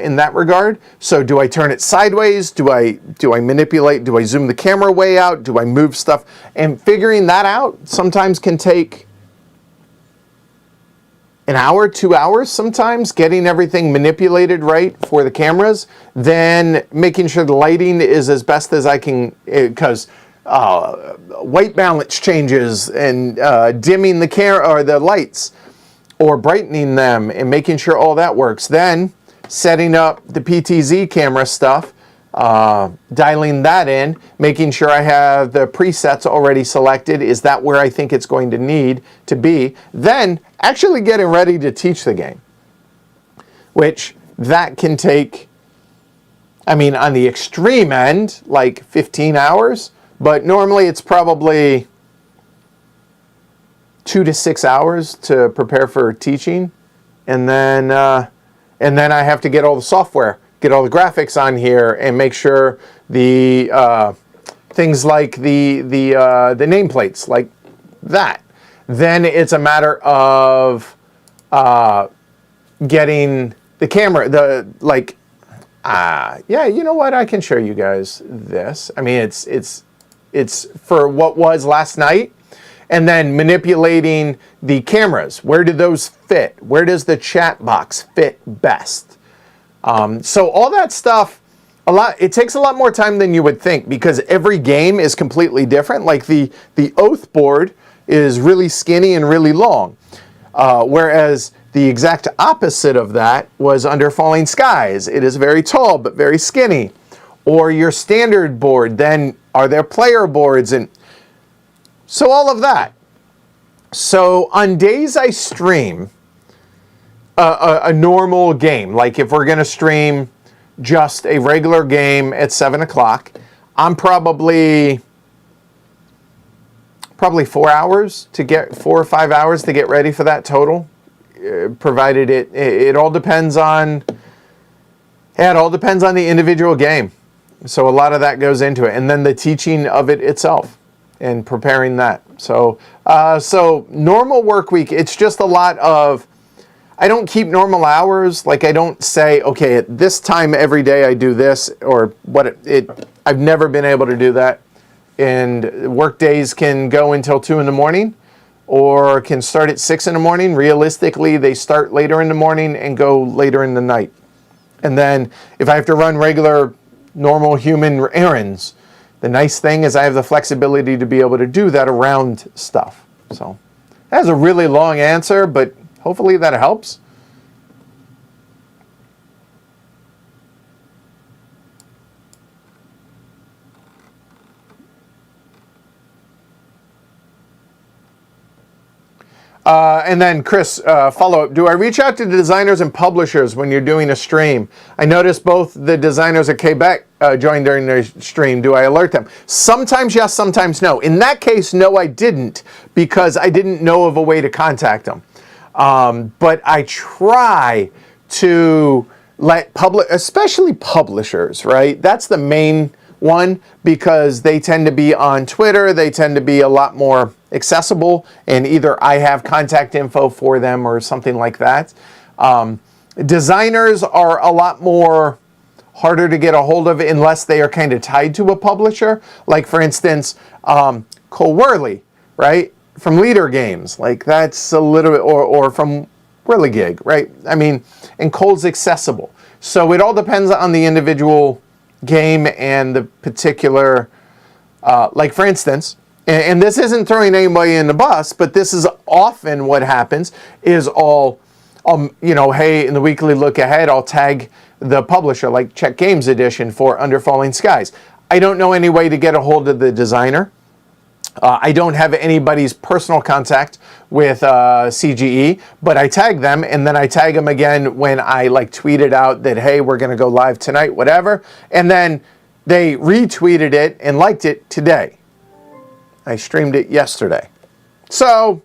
in that regard. So do I turn it sideways? Do I manipulate? Do I zoom the camera way out? Do I move stuff? And figuring that out sometimes can take an hour, 2 hours sometimes, getting everything manipulated right for the cameras, then making sure the lighting is as best as I can, because white balance changes and dimming the camera or the lights or brightening them and making sure all that works. Then setting up the PTZ camera stuff, dialing that in, making sure I have the presets already selected. Is that where I think it's going to need to be? Then actually getting ready to teach the game, which that can take, I mean, on the extreme end, like 15 hours, but normally it's probably 2 to 6 hours to prepare for teaching. And then I have to get all the software, get all the graphics on here, and make sure the things like the nameplates, like that. Then it's a matter of getting the camera, yeah, you know what? I can show you guys this. I mean, it's for what was last night, and then manipulating the cameras. Where do those fit? Where does the chat box fit best? So all that stuff, it takes a lot more time than you would think, because every game is completely different. Like the Oath board is really skinny and really long, whereas the exact opposite of that was Under Falling Skies. It is very tall but very skinny. Or your standard board, then are there player boards? And so all of that. So on days I stream a normal game, like if we're going to stream just a regular game at 7 o'clock, I'm probably 4 hours to get 4 or 5 hours to get ready for that total, provided it all depends on, yeah, it all depends on the individual game. So a lot of that goes into it, and then the teaching of it itself and preparing that. So normal work week, it's just a lot of, I don't keep normal hours. Like I don't say, okay, at this time every day I do this, or what I've never been able to do that. And work days can go until 2 in the morning or can start at 6 in the morning. Realistically, they start later in the morning and go later in the night. And then if I have to run regular, normal human errands, the nice thing is I have the flexibility to be able to do that around stuff. So that's a really long answer, but hopefully that helps. And then Chris, follow-up. Do I reach out to designers and publishers when you're doing a stream? I noticed both the designers at Quebec joined during their stream. Do I alert them? Sometimes yes, sometimes no. In that case, no, I didn't, because I didn't know of a way to contact them. But I try to let especially publishers, right? That's the main one, because they tend to be on Twitter. They tend to be a lot more accessible, and either I have contact info for them or something like that. Designers are a lot more harder to get a hold of unless they are kind of tied to a publisher. Like for instance, Cole Worley, right? From Leader Games, like that's a little bit, or from Whirligig, right? I mean, and Cole's accessible. So it all depends on the individual game and the particular, like for instance, and this isn't throwing anybody in the bus, but this is often what happens is hey, in the weekly look ahead, I'll tag the publisher, like Check Games Edition for Under Falling Skies. I don't know any way to get a hold of the designer. I don't have anybody's personal contact with CGE, but I tag them, and then I tag them again when I tweeted out that, hey, we're going to go live tonight, whatever. And then they retweeted it and liked it today. I streamed it yesterday. So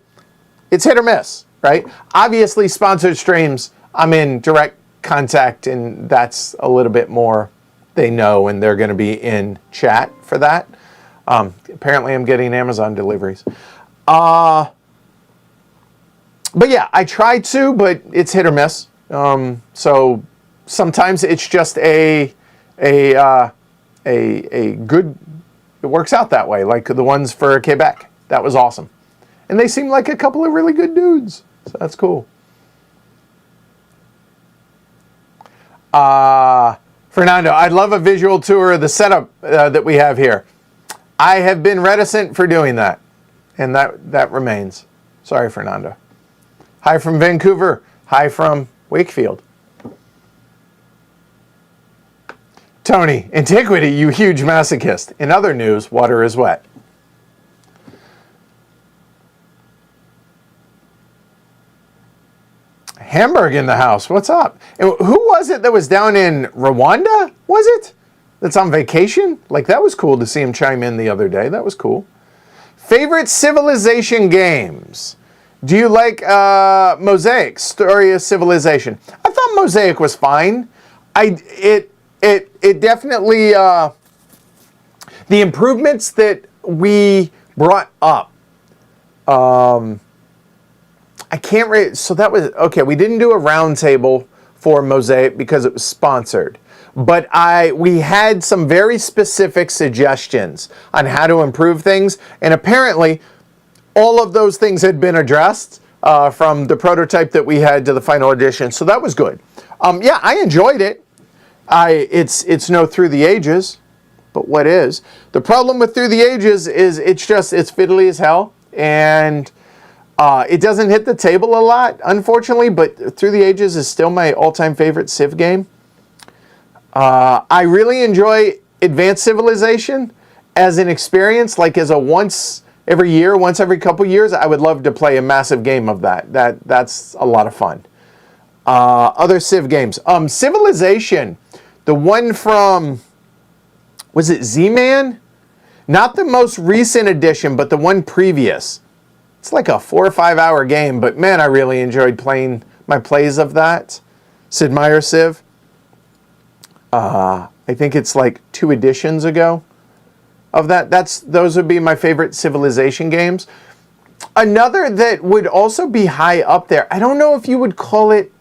it's hit or miss, right? Obviously, sponsored streams, I'm in direct contact, and that's a little bit more they know, and they're going to be in chat for that. Apparently, I'm getting Amazon deliveries. But yeah, I try to, but it's hit or miss. So sometimes it's just a good. It works out that way, like the ones for Quebec. That was awesome, and they seem like a couple of really good dudes. So that's cool. Fernando, I'd love a visual tour of the setup that we have here. I have been reticent for doing that, and that remains. Sorry, Fernando. Hi from Vancouver. Hi from Wakefield. Tony, Antiquity, you huge masochist. In other news, water is wet. Hamburg in the house. What's up? And who was it that was down in Rwanda? Was it? That's on vacation? That was cool to see him chime in the other day. That was cool. Favorite Civilization games? Do you like Mosaic, Story of Civilization? I thought Mosaic was fine. It definitely the improvements that we brought up. I can't rate. So that was okay. We didn't do a roundtable for Mosaic because it was sponsored, but we had some very specific suggestions on how to improve things, and apparently all of those things had been addressed from the prototype that we had to the final edition. So that was good. Yeah, I enjoyed it. It's no Through the Ages, but what is the problem with Through the Ages is it's fiddly as hell, and it doesn't hit the table a lot, unfortunately, but Through the Ages is still my all-time favorite Civ game. I really enjoy Advanced Civilization as an experience, as a once every couple years, I would love to play a massive game of that. That's a lot of fun. Other Civ games. Civilization, the one from, was it Z-Man? Not the most recent edition, but the one previous. It's like a 4 or 5 hour game, but man, I really enjoyed playing my plays of that. Sid Meier's Civ. I think it's 2 editions ago of that. Those would be my favorite Civilization games. Another that would also be high up there, I don't know if you would call it,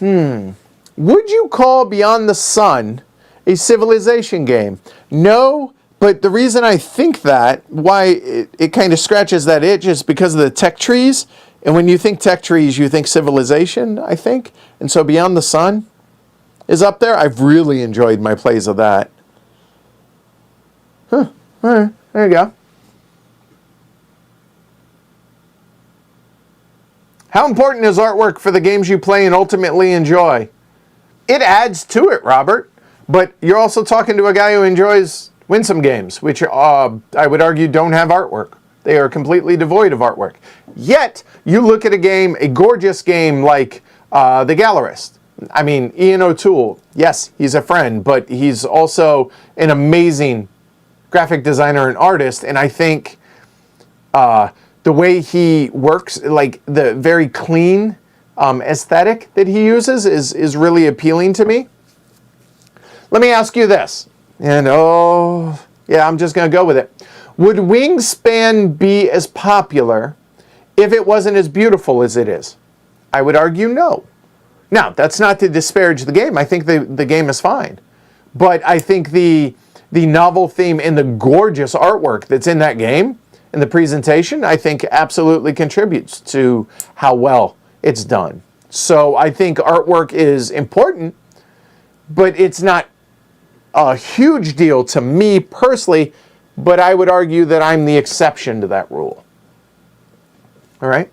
would you call Beyond the Sun a Civilization game? No. But the reason I think that, why it kind of scratches that itch, is because of the tech trees. And when you think tech trees, you think Civilization, I think. And so Beyond the Sun is up there. I've really enjoyed my plays of that. Huh. All right. There you go. How important is artwork for the games you play and ultimately enjoy? It adds to it, Robert. But you're also talking to a guy who enjoys Winsome games, which I would argue don't have artwork. They are completely devoid of artwork. Yet, you look at a gorgeous game like The Gallerist. I mean, Ian O'Toole, yes, he's a friend, but he's also an amazing graphic designer and artist, and I think the way he works, the very clean aesthetic that he uses is really appealing to me. Let me ask you this. And I'm just going to go with it. Would Wingspan be as popular if it wasn't as beautiful as it is? I would argue no. Now, that's not to disparage the game. I think the game is fine. But I think the novel theme and the gorgeous artwork that's in that game and the presentation, I think absolutely contributes to how well it's done. So I think artwork is important, but it's not a huge deal to me personally, but I would argue that I'm the exception to that rule. All right.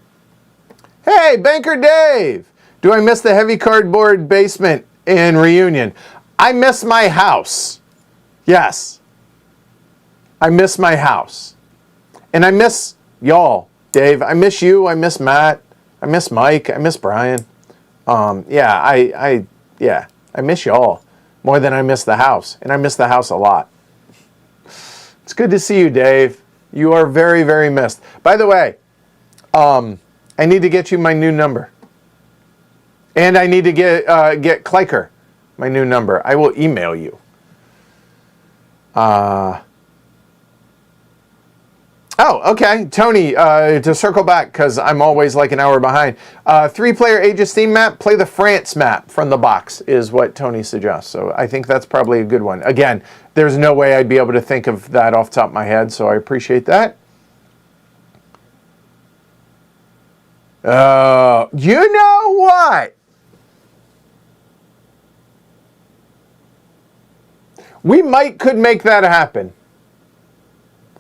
Hey, Banker Dave. Do I miss the heavy cardboard basement in Reunion? I miss my house. Yes. I miss my house. And I miss y'all, Dave. I miss you. I miss Matt. I miss Mike. I miss Brian. Yeah, I miss y'all more than I miss the house. And I miss the house a lot. It's good to see you, Dave. You are very, very missed. By the way, I need to get you my new number. And I need to get Kliker my new number. I will email you. Oh, okay. Tony, to circle back, because I'm always like an hour behind. 3-player Age of Steam map, play the France map from the box, is what Tony suggests. So I think that's probably a good one. Again, there's no way I'd be able to think of that off the top of my head, so I appreciate that. You know what? We could make that happen.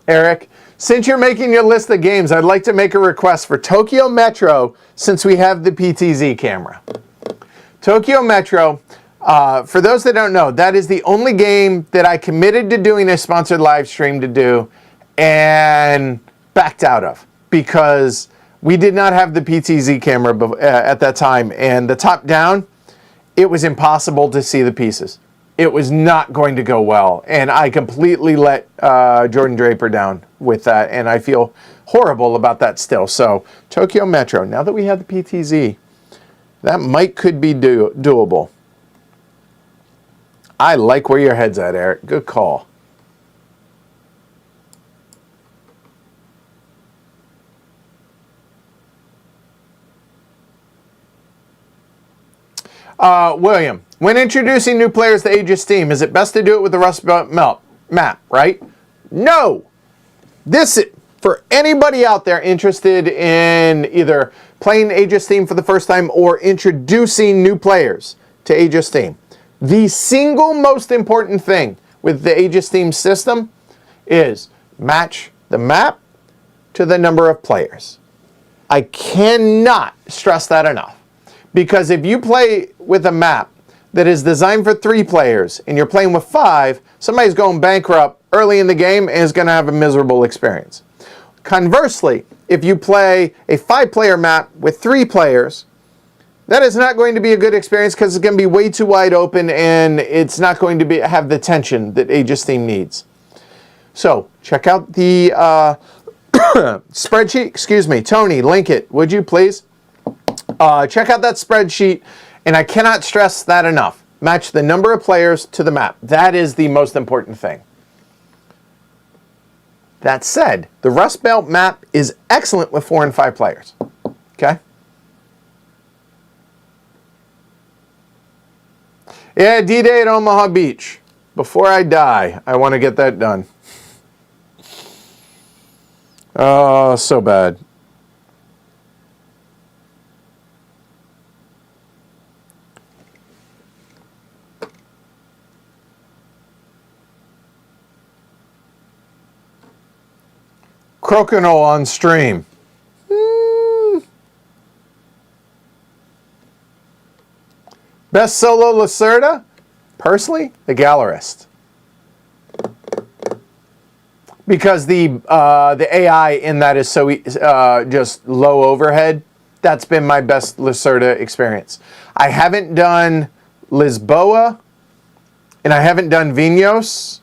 Eric, since you're making your list of games, I'd like to make a request for Tokyo Metro since we have the PTZ camera. Tokyo Metro, for those that don't know, that is the only game that I committed to doing a sponsored live stream to do and backed out of because we did not have the PTZ camera at that time, and the top down, it was impossible to see the pieces. It was not going to go well, and I completely let Jordan Draper down with that, and I feel horrible about that still. So Tokyo Metro, now that we have the PTZ, that could be doable. I like where your head's at, Eric. Good call. William, when introducing new players to Age of Steam, is it best to do it with the Rust Belt map, right? No! This is, for anybody out there interested in either playing Age of Steam for the first time or introducing new players to Age of Steam, the single most important thing with the Age of Steam system is match the map to the number of players. I cannot stress that enough. Because if you play with a map that is designed for 3 players and you're playing with 5, somebody's going bankrupt early in the game and is going to have a miserable experience. Conversely, if you play a 5-player map with 3 players, that is not going to be a good experience because it's going to be way too wide open and it's not going to have the tension that Age of Steam needs. So check out the spreadsheet. Excuse me, Tony, link it, would you please? Check out that spreadsheet, and I cannot stress that enough. Match the number of players to the map. That is the most important thing. That said, the Rust Belt map is excellent with 4 and 5 players. Okay? Yeah, D-Day at Omaha Beach. Before I die, I want to get that done. Oh, so bad. Crokinole on stream. Best solo Lacerda? Personally, the Gallerist. Because the AI in that is so just low overhead. That's been my best Lacerda experience. I haven't done Lisboa, and I haven't done Vinhos.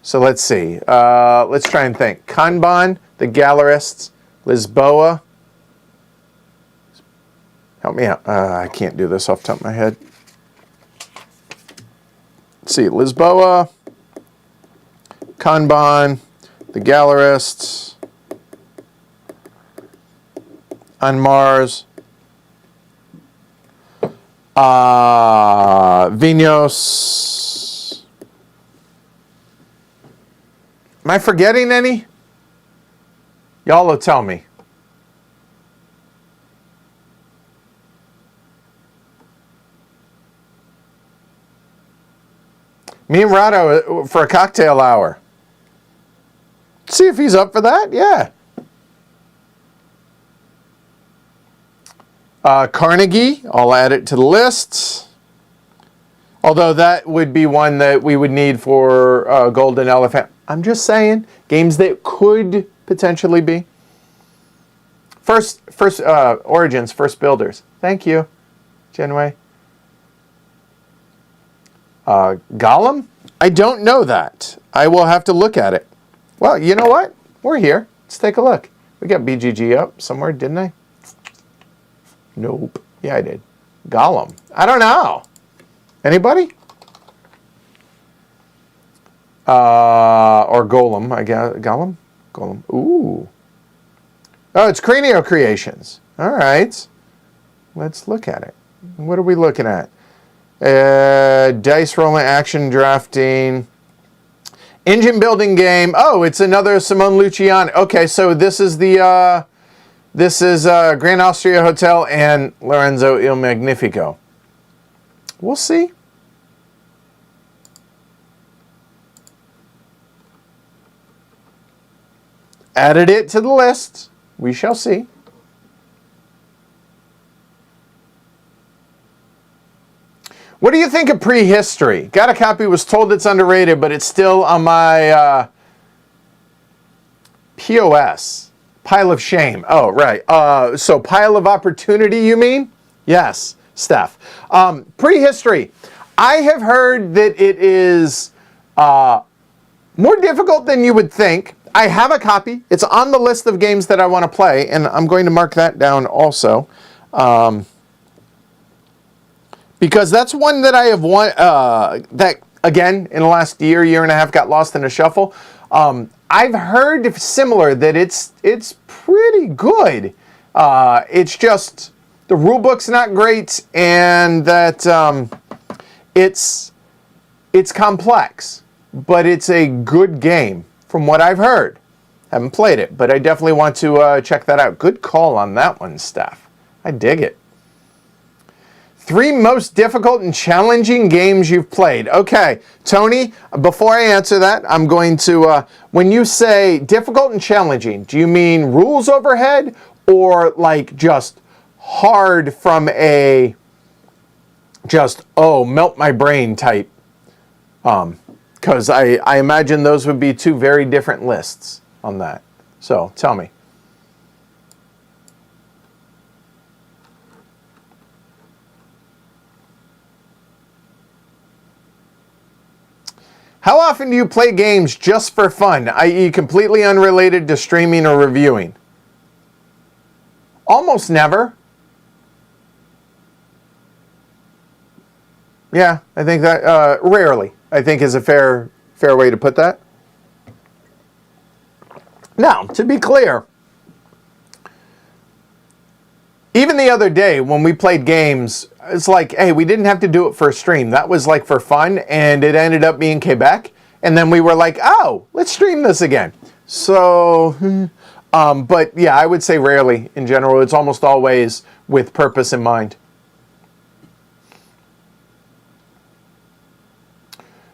So let's see. Let's try and think. Kanban, the Gallerists, Lisboa. Help me out. I can't do this off the top of my head. Let's see. Lisboa, Kanban, the Gallerists, on Mars, Vinhos. Am I forgetting any? Y'all will tell me. Me and Rado for a cocktail hour. See if he's up for that? Yeah. Carnegie, I'll add it to the list. Although that would be one that we would need for Golden Elephant. I'm just saying, games that could potentially be. First Origins, First Builders. Thank you, Genway. Gollum? I don't know that. I will have to look at it. Well, you know what? We're here. Let's take a look. We got BGG up somewhere, didn't I? Nope. Yeah, I did. Gollum. I don't know. Anybody? Or Golem, I guess. Gollum? Golem. Ooh. Oh, it's Cranio Creations. All right. Let's look at it. What are we looking at? Dice rolling, action drafting, engine building game. Oh, it's another Simone Luciani. Okay, so this is the Grand Austria Hotel and Lorenzo Il Magnifico. We'll see. Added it to the list. We shall see. What do you think of Prehistory? Got a copy, was told it's underrated, but it's still on my POS. Pile of shame. Oh, right. So pile of opportunity, you mean? Yes, Steph. Prehistory. I have heard that it is more difficult than you would think. I have a copy. It's on the list of games that I want to play, and I'm going to mark that down also. Because that's one that I have won, that, again, in the last year and a half, got lost in a shuffle. I've heard similar, that it's pretty good. It's just, the rule book's not great, and that it's complex, but it's a good game, from what I've heard. Haven't played it, but I definitely want to check that out. Good call on that one, Steph. I dig it. 3 most difficult and challenging games you've played. Okay, Tony, before I answer that, I'm going to, when you say difficult and challenging, do you mean rules overhead or like just hard from a just, oh, melt my brain type? Because I imagine those would be 2 very different lists on that. So tell me. How often do you play games just for fun, i.e. completely unrelated to streaming or reviewing? Almost never. Yeah, I think that rarely, I think, is a fair way to put that. Now, to be clear, even the other day when we played games, it's like, hey, we didn't have to do it for a stream. That was like for fun, and it ended up being Quebec. And then we were like, oh, let's stream this again. So, but yeah, I would say rarely in general. It's almost always with purpose in mind.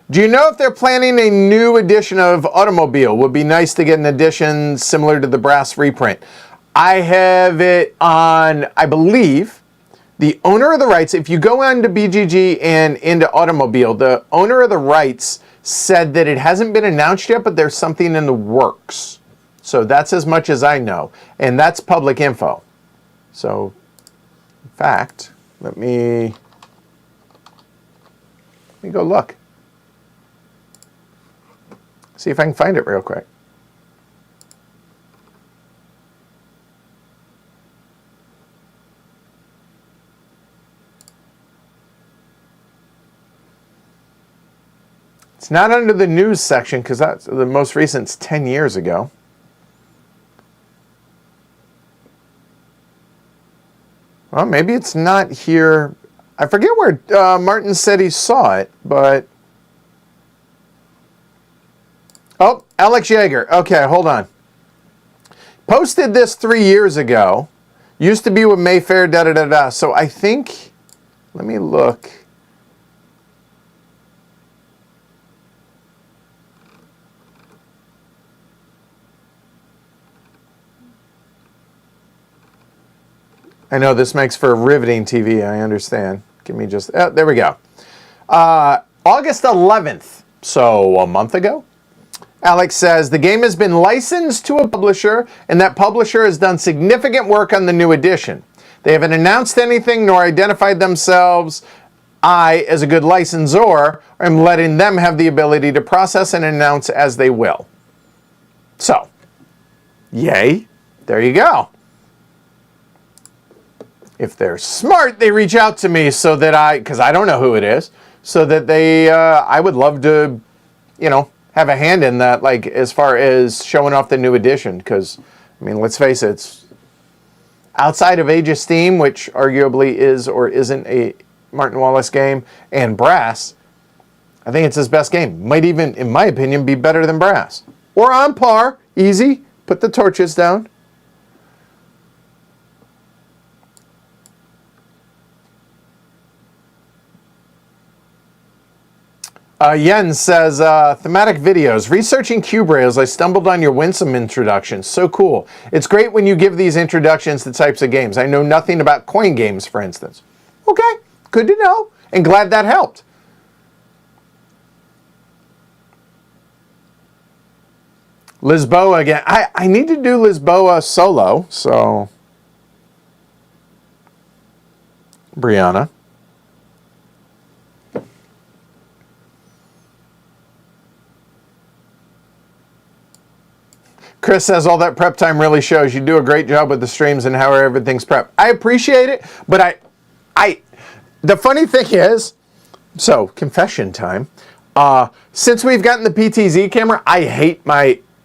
Do you know if they're planning a new edition of Automobile? Would be nice to get an edition similar to the brass reprint. I have it on, I believe, the owner of the rights. If you go on to BGG and into Automobile, the owner of the rights said that it hasn't been announced yet, but there's something in the works. So that's as much as I know. And that's public info. So, in fact, let me go look. See if I can find it real quick. It's not under the news section because that's the most recent's 10 years ago. Well, maybe it's not here. I forget where Martin said he saw it, but... Oh, Alex Yeager. Okay, hold on. Posted this 3 years ago. Used to be with Mayfair, da-da-da-da. So I think... Let me look... I know this makes for riveting TV. I understand. Give me just... there we go. August 11th, so a month ago. Alex says, the game has been licensed to a publisher, and that publisher has done significant work on the new edition. They haven't announced anything nor identified themselves. I, as a good licensor, am letting them have the ability to process and announce as they will. So, yay, there you go. If they're smart, they reach out to me so that because I don't know who it is, so that I would love to, have a hand in that, like, as far as showing off the new edition, because, I mean, let's face it, it's outside of Age of Steam, which arguably is or isn't a Martin Wallace game, and Brass, I think it's his best game. Might even, in my opinion, be better than Brass. Or on par, easy, put the torches down. Jens says, thematic videos. Researching cube rails, I stumbled on your Winsome introduction. So cool. It's great when you give these introductions to types of games. I know nothing about coin games, for instance. Okay, good to know. And glad that helped. Lisboa again. I need to do Lisboa solo, so... Brianna. Chris says, all that prep time really shows. You do a great job with the streams and how everything's prepped. I appreciate it, but the funny thing is, so, confession time. Since we've gotten the PTZ camera, I hate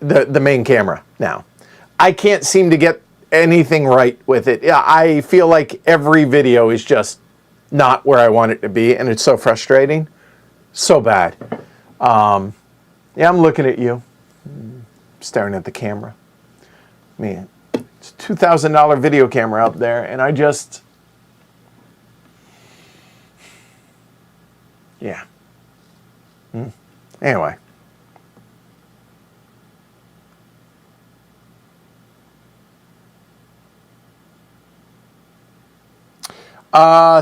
the main camera now. I can't seem to get anything right with it. I feel like every video is just not where I want it to be, and it's so frustrating. So bad. Yeah, I'm looking at you. Staring at the camera. Man, it's a $2,000 video camera up there, and I just... Yeah. Anyway.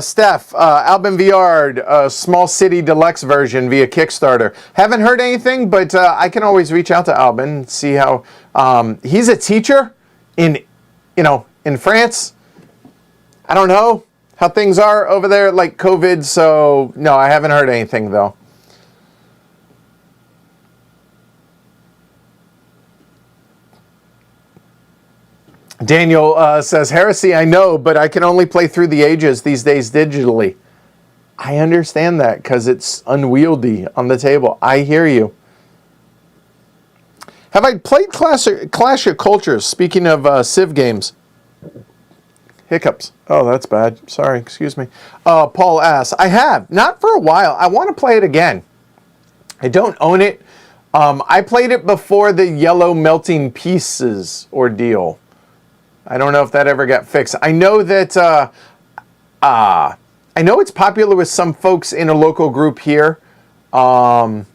Steph, Albin VR, Small City Deluxe version via Kickstarter. Haven't heard anything, but I can always reach out to Albin and see how... he's a teacher in France. I don't know how things are over there, like COVID, so no, I haven't heard anything, though. Daniel says, Heresy, I know, but I can only play through the ages these days digitally. I understand that because it's unwieldy on the table. I hear you. Have I played Clash of Cultures? Speaking of Civ games. Hiccups. Oh, that's bad. Sorry, excuse me. Paul asks, I have. Not for a while. I want to play it again. I don't own it. I played it before the yellow melting pieces ordeal. I don't know if that ever got fixed. I know that I know it's popular with some folks in a local group here, and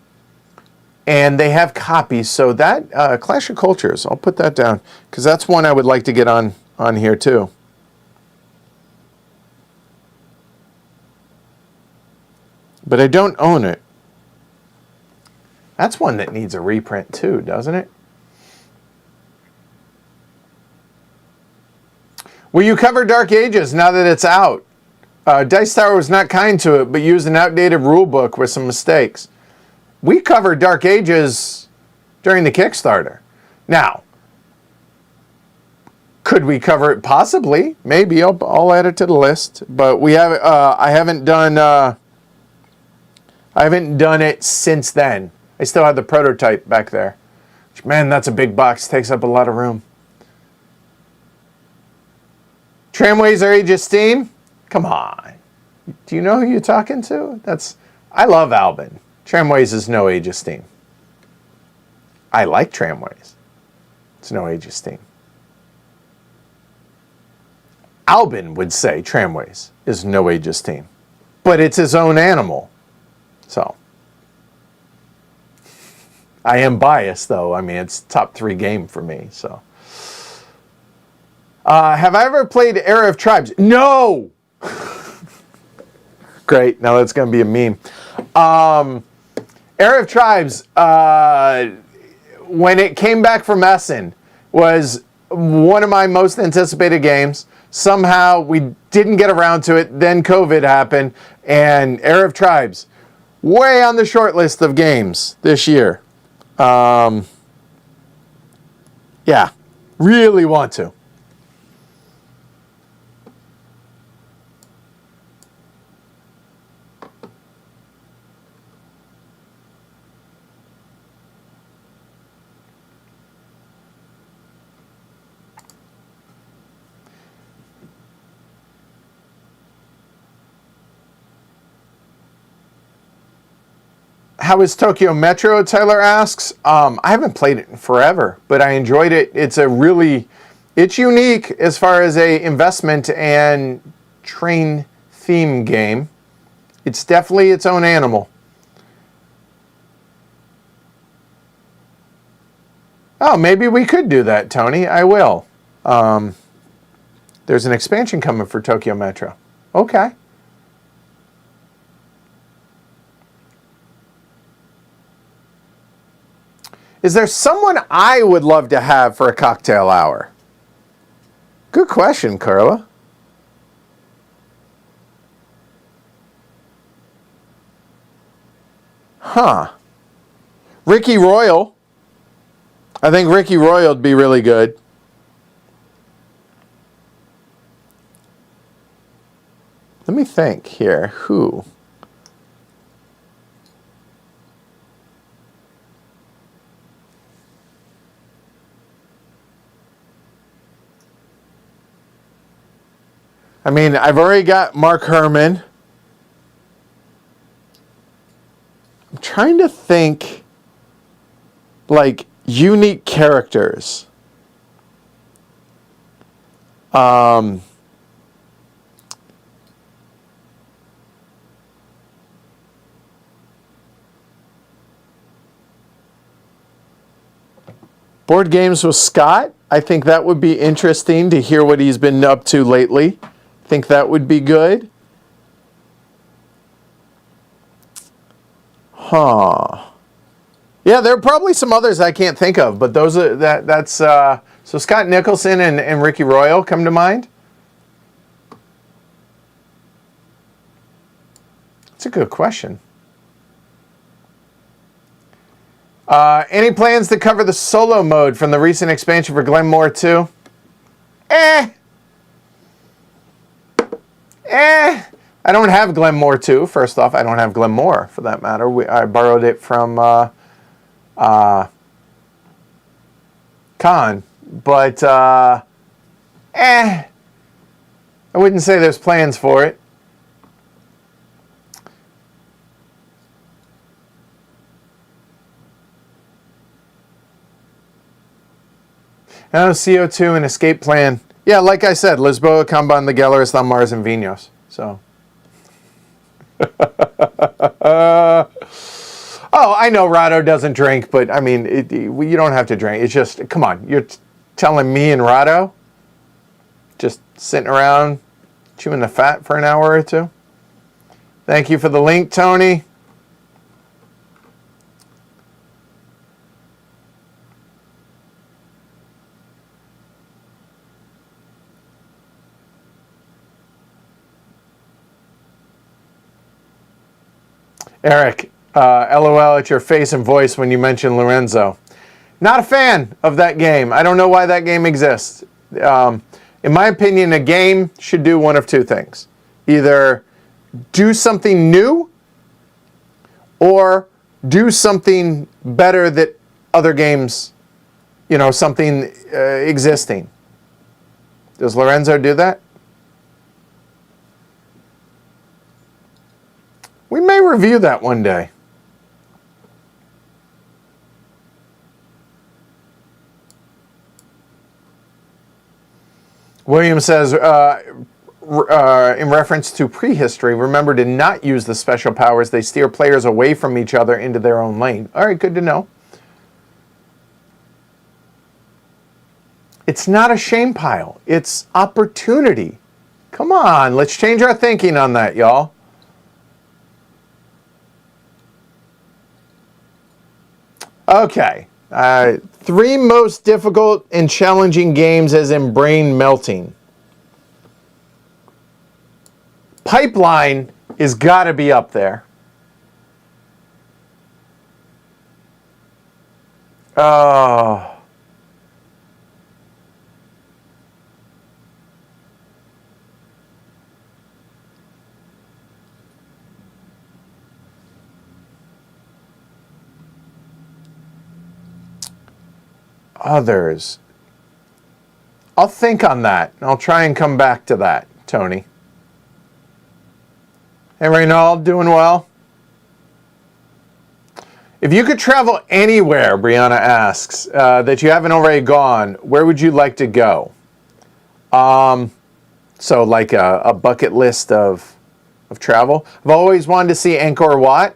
they have copies. So that Clash of Cultures, I'll put that down because that's one I would like to get on here too. But I don't own it. That's one that needs a reprint too, doesn't it? Will you cover Dark Ages now that it's out? Dice Tower was not kind to it, but used an outdated rule book with some mistakes. We covered Dark Ages during the Kickstarter. Now, could we cover it? Possibly. Maybe. I'll add it to the list. But we have. I haven't done it since then. I still have the prototype back there. Which, man, that's a big box. Takes up a lot of room. Tramways are Age of Steam? Come on. Do you know who you're talking to? I love Albin. Tramways is no Age of Steam. I like Tramways. It's no Age of Steam. Albin would say Tramways is no Age of Steam. But it's his own animal. So. I am biased, though. I mean, it's top 3 game for me, so. Have I ever played Era of Tribes? No! Great, now that's going to be a meme. Era of Tribes, when it came back from Essen, was one of my most anticipated games. Somehow we didn't get around to it, then COVID happened, and Era of Tribes, way on the short list of games this year. Yeah, really want to. How is Tokyo Metro, Tyler asks. I haven't played it in forever, but I enjoyed it. It's unique as far as a investment and train theme game. It's definitely its own animal. Oh, maybe we could do that, Tony. I will. There's an expansion coming for Tokyo Metro. Okay. Is there someone I would love to have for a cocktail hour? Good question, Carla. Huh. Ricky Royal. I think Ricky Royal would be really good. Let me think here. Who? I mean, I've already got Mark Herman. I'm trying to think, like, unique characters. Board games with Scott. I think that would be interesting to hear what he's been up to lately. Think that would be good. Huh. Yeah, there are probably some others I can't think of, but those are that's so Scott Nicholson and Ricky Royal come to mind. That's a good question. Any plans to cover the solo mode from the recent expansion for Glenmore 2? I don't have Glenmore 2. First off, I don't have Glenmore, for that matter. I borrowed it from Con. But, I wouldn't say there's plans for it. Oh, CO2 and escape plan. Yeah, like I said, Lisboa, Kanban, the Gellerist on Mars, and Vinos. So. Oh, I know Rado doesn't drink, but I mean, you don't have to drink. It's just, come on, you're telling me and Rado just sitting around chewing the fat for an hour or two? Thank you for the link, Tony. Eric, LOL at your face and voice when you mention Lorenzo. Not a fan of that game. I don't know why that game exists. In my opinion, a game should do one of two things. Either do something new or do something better that other games, something existing. Does Lorenzo do that? We may review that one day. William says, in reference to prehistory, remember to not use the special powers. They steer players away from each other into their own lane. All right, good to know. It's not a shame pile. It's opportunity. Come on, let's change our thinking on that, y'all. Okay. 3 most difficult and challenging games as in brain melting. Pipeline is got to be up there. Oh. Others. I'll think on that. I'll try and come back to that, Tony. Hey, Reynald, doing well? If you could travel anywhere, Brianna asks, that you haven't already gone, where would you like to go? So like a bucket list of travel. I've always wanted to see Angkor Wat.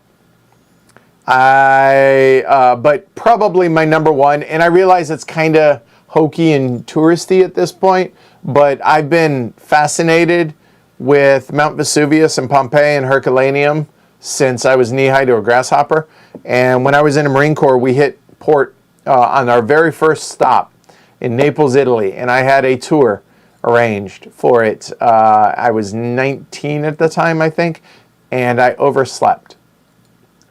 But probably my number one, and I realize it's kind of hokey and touristy at this point, but I've been fascinated with Mount Vesuvius and Pompeii and Herculaneum since I was knee-high to a grasshopper. And when I was in the Marine Corps, we hit port on our very first stop in Naples, Italy, and I had a tour arranged for it. I was 19 at the time, I think, and I overslept.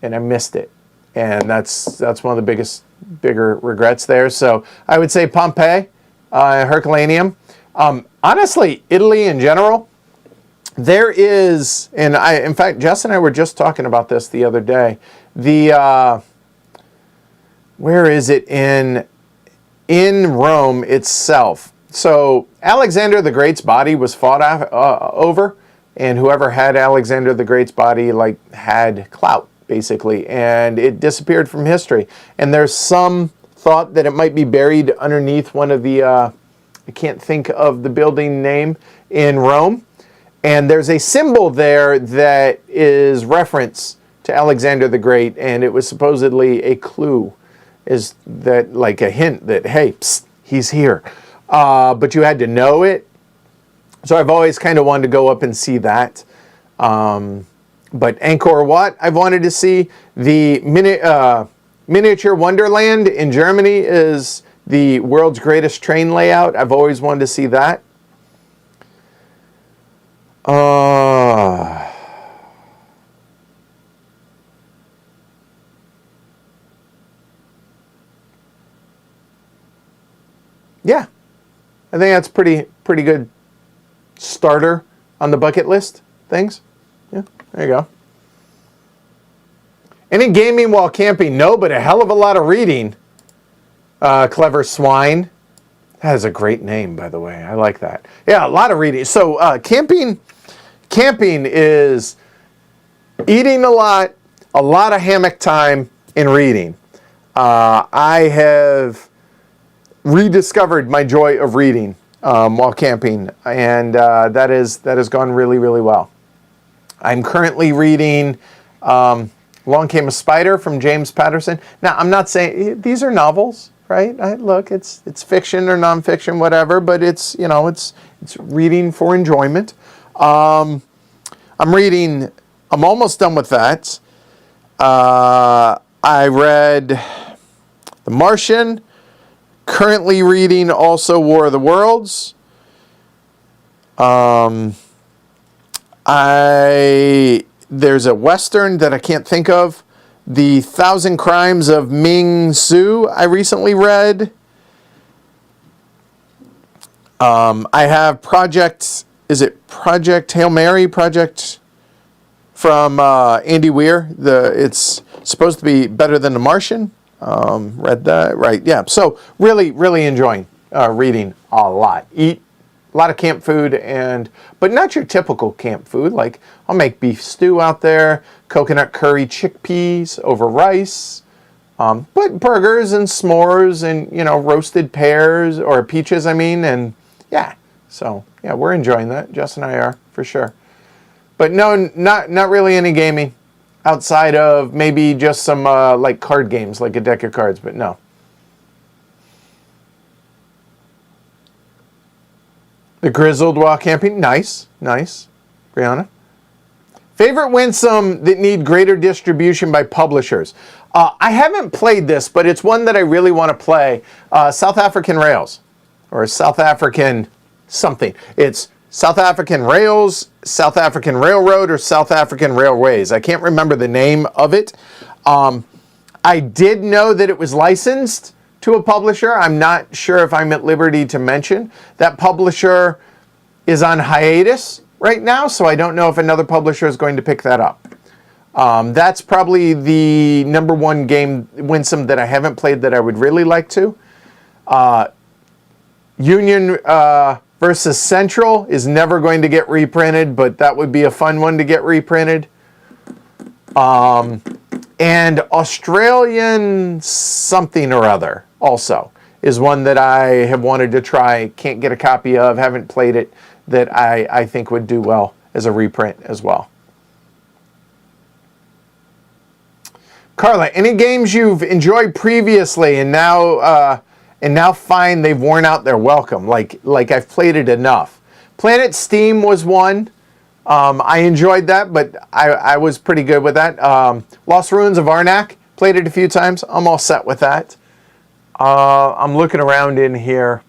And I missed it, and that's one of the bigger regrets there. So I would say Pompeii, Herculaneum. Honestly, Italy in general, there is, and in fact, Jess and I were just talking about this the other day. Where is it in Rome itself? So Alexander the Great's body was fought over, and whoever had Alexander the Great's body had clout, basically, and it disappeared from history. And there's some thought that it might be buried underneath one of the, I can't think of the building name in Rome. And there's a symbol there that is reference to Alexander the Great, and it was supposedly a clue, is that like a hint that, hey, psst, he's here. But you had to know it. So I've always kind of wanted to go up and see that. But Angkor Wat, I've wanted to see. The Miniature Wonderland in Germany is the world's greatest train layout. I've always wanted to see that. Yeah, I think that's pretty good starter on the bucket list things. Yeah, there you go. Any gaming while camping? No, but a hell of a lot of reading. Clever Swine. That is a great name, by the way. I like that. Yeah, a lot of reading. So camping is eating a lot of hammock time, and reading. I have rediscovered my joy of reading while camping, and that has gone really, really well. I'm currently reading Along Came a Spider from James Patterson. Now, I'm not saying these are novels, right? Look, it's fiction or nonfiction, whatever, but it's reading for enjoyment. I'm almost done with that. I read The Martian. Currently reading also War of the Worlds. There's a Western that I can't think of. The 1,000 Crimes of Ming Su I recently read. I have Project Hail Mary? Project from Andy Weir. It's supposed to be better than The Martian. Read that, right, yeah. So really, really enjoying reading a lot. Eat a lot of camp food, but not your typical camp food. Like, I'll make beef stew out there, coconut curry chickpeas over rice, but burgers and s'mores and, roasted pears, or peaches, and yeah. So, yeah, we're enjoying that. Jess and I are, for sure. But no, not really any gaming. Outside of maybe just some like card games, like a deck of cards, but no. The Grizzled while camping. Nice. Nice. Brianna. Favorite winsome that need greater distribution by publishers. I haven't played this, but it's one that I really want to play. South African Rails. Or South African something. It's South African Rails, South African Railroad, or South African Railways. I can't remember the name of it. I did know that it was licensed to a publisher. I'm not sure if I'm at liberty to mention. That publisher is on hiatus right now, so I don't know if another publisher is going to pick that up. That's probably the number one game, winsome, that I haven't played that I would really like to. Union versus Central is never going to get reprinted, but that would be a fun one to get reprinted. And Australian something or other also is one that I have wanted to try, can't get a copy of, haven't played it, that I think would do well as a reprint as well. Carla, any games you've enjoyed previously and now find they've worn out their welcome, like I've played it enough? Planet Steam was one. I enjoyed that, but I was pretty good with that. Lost Ruins of Arnak, played it a few times. I'm all set with that. I'm looking around in here.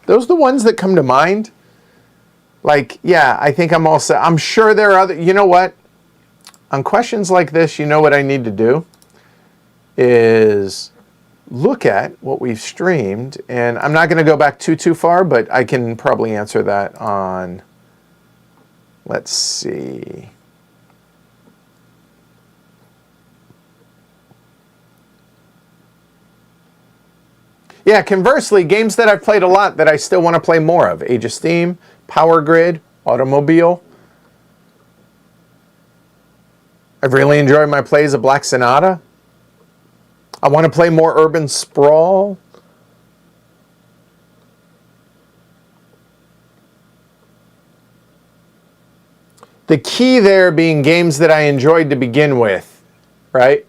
Those are the ones that come to mind. Like, yeah, I think I'm all set. I'm sure there are other, you know what? On questions like this, you know what I need to do is look at what we've streamed, and I'm not going to go back too far, but I can probably answer that on, let's see. Yeah, conversely, games that I've played a lot that I still want to play more of. Age of Steam, Power Grid, Automobile. I've really enjoyed my plays of Black Sonata. I want to play more Urban Sprawl. The key there being games that I enjoyed to begin with, right?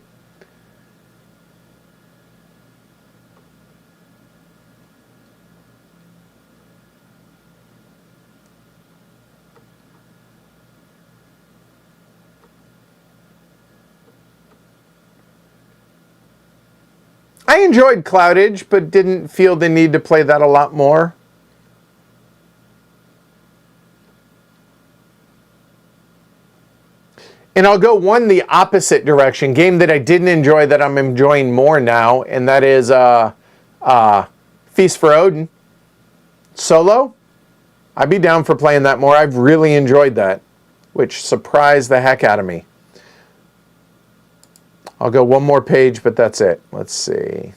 I enjoyed Cloudage, but didn't feel the need to play that a lot more. And I'll go one the opposite direction. Game that I didn't enjoy that I'm enjoying more now, and that is Feast for Odin. Solo. I'd be down for playing that more. I've really enjoyed that, which surprised the heck out of me. I'll go one more page, but that's it. Let's see.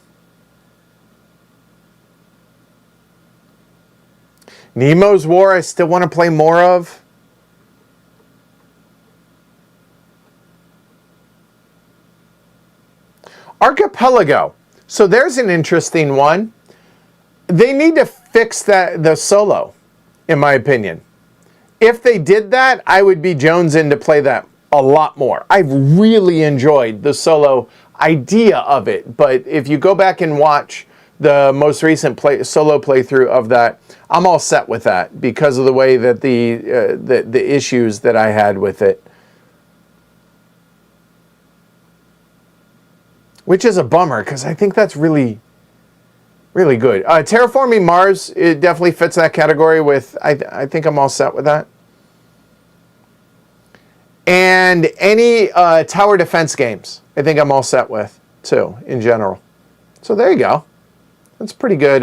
Nemo's War, I still want to play more of. Archipelago. So there's an interesting one. They need to fix the solo, in my opinion. If they did that, I would be jonesing to play that a lot more. I've really enjoyed the solo idea of it, but if you go back and watch the most recent solo playthrough of that, I'm all set with that because of the way that the issues that I had with it, which is a bummer because I think that's really, really good. Terraforming Mars, it definitely fits that category with. I think I'm all set with that. And any tower defense games, I think I'm all set with too, in general. So there you go. That's pretty good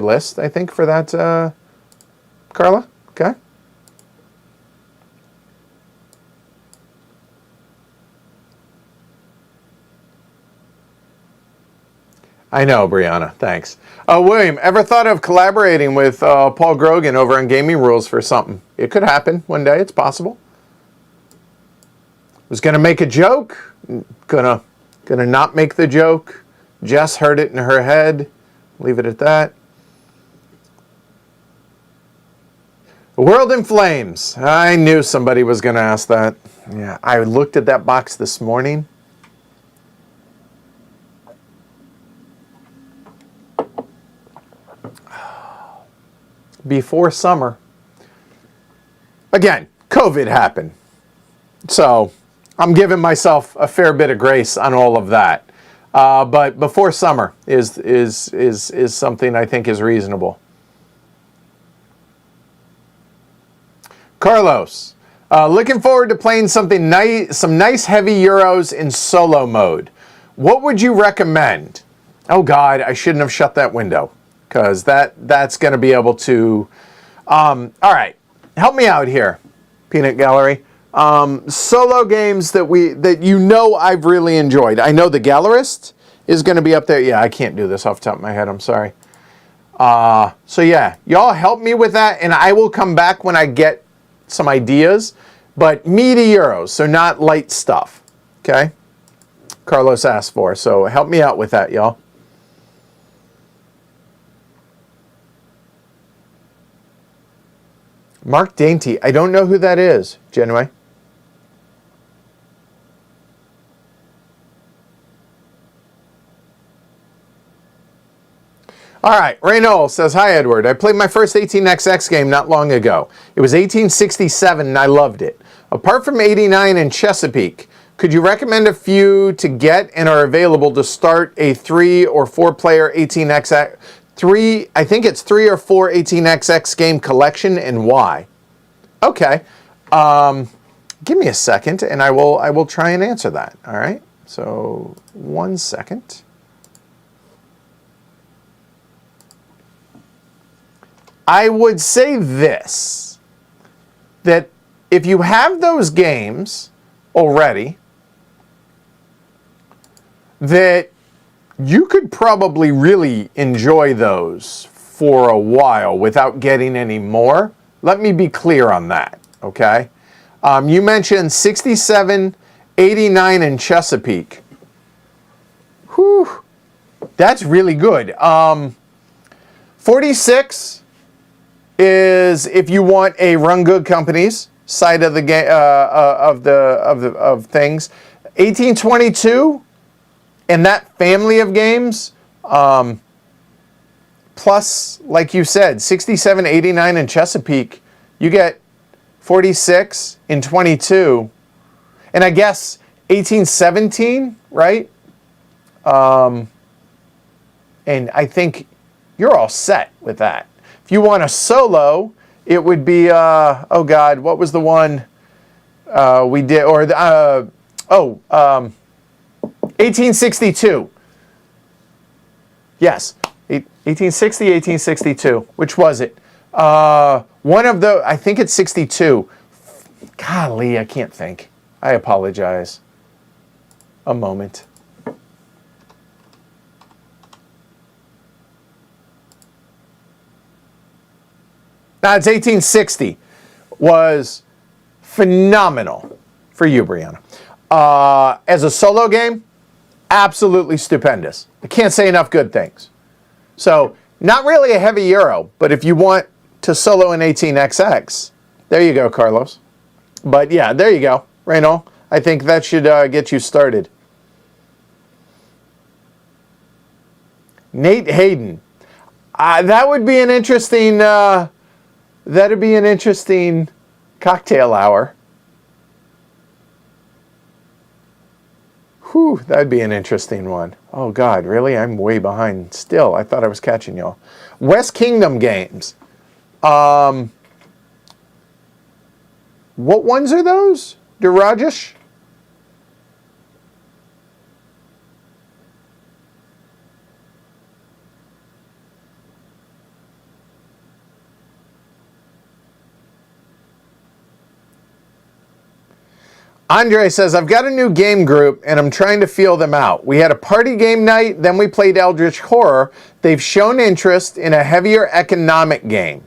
list, I think, for that, Carla. Okay. I know, Brianna. Thanks. William, ever thought of collaborating with Paul Grogan over on Gaming Rules for something? It could happen one day. It's possible. Was going to make a joke, gonna not make the joke. Jess heard it in her head. Leave it at that. World in Flames. I knew somebody was going to ask that. Yeah, I looked at that box this morning. Before summer. Again, COVID happened. So I'm giving myself a fair bit of grace on all of that. But before summer is something I think is reasonable. Carlos, looking forward to playing something nice, some nice heavy Euros in solo mode. What would you recommend? Oh God, I shouldn't have shut that window because that's going to be able to. All right, help me out here, Peanut Gallery. Solo games that you know I've really enjoyed. I know The Gallerist is going to be up there. Yeah, I can't do this off the top of my head. I'm sorry. So yeah, y'all help me with that, and I will come back when I get some ideas, but meaty Euros, so not light stuff. Okay? Carlos asked for, so help me out with that, y'all. Mark Dainty, I don't know who that is, Genway. All right, Raynol says, hi, Edward. I played my first 18XX game not long ago. It was 1867, and I loved it. Apart from 89 and Chesapeake, could you recommend a few to get and are available to start a 3 or 4 player 18XX? I think it's 3 or 4 18XX game collection, and why? Okay. Give me a second, and I will try and answer that. All right? So, 1 second. I would say this, that if you have those games already, that you could probably really enjoy those for a while without getting any more. Let me be clear on that, okay? You mentioned 67, 89, and Chesapeake. Whew, that's really good. 46 is if you want a Run Good Companies side of the game of things. 1822 and that family of games, plus, like you said, 67, 89, and Chesapeake, you get 46 and 22, and I guess 1817, right? And I think you're all set with that. If you want a solo, it would be, oh God, what was the one we did? Or, 1862. Yes, 1860, 1862. Which was it? One of the, I think it's 62. Golly, I can't think. I apologize. A moment. Now, it's 1860. Was phenomenal for you, Brianna. As a solo game, absolutely stupendous. I can't say enough good things. So, not really a heavy Euro, but if you want to solo an 18XX, there you go, Carlos. But yeah, there you go, Reynold. I think that should get you started. Nate Hayden. That would be an interesting... that'd be an interesting cocktail hour. Whew, that'd be an interesting one. Oh, God, really? I'm way behind still. I thought I was catching y'all. West Kingdom games. What ones are those? Durajish? Andre says, I've got a new game group and I'm trying to feel them out. We had a party game night, then we played Eldritch Horror. They've shown interest in a heavier economic game.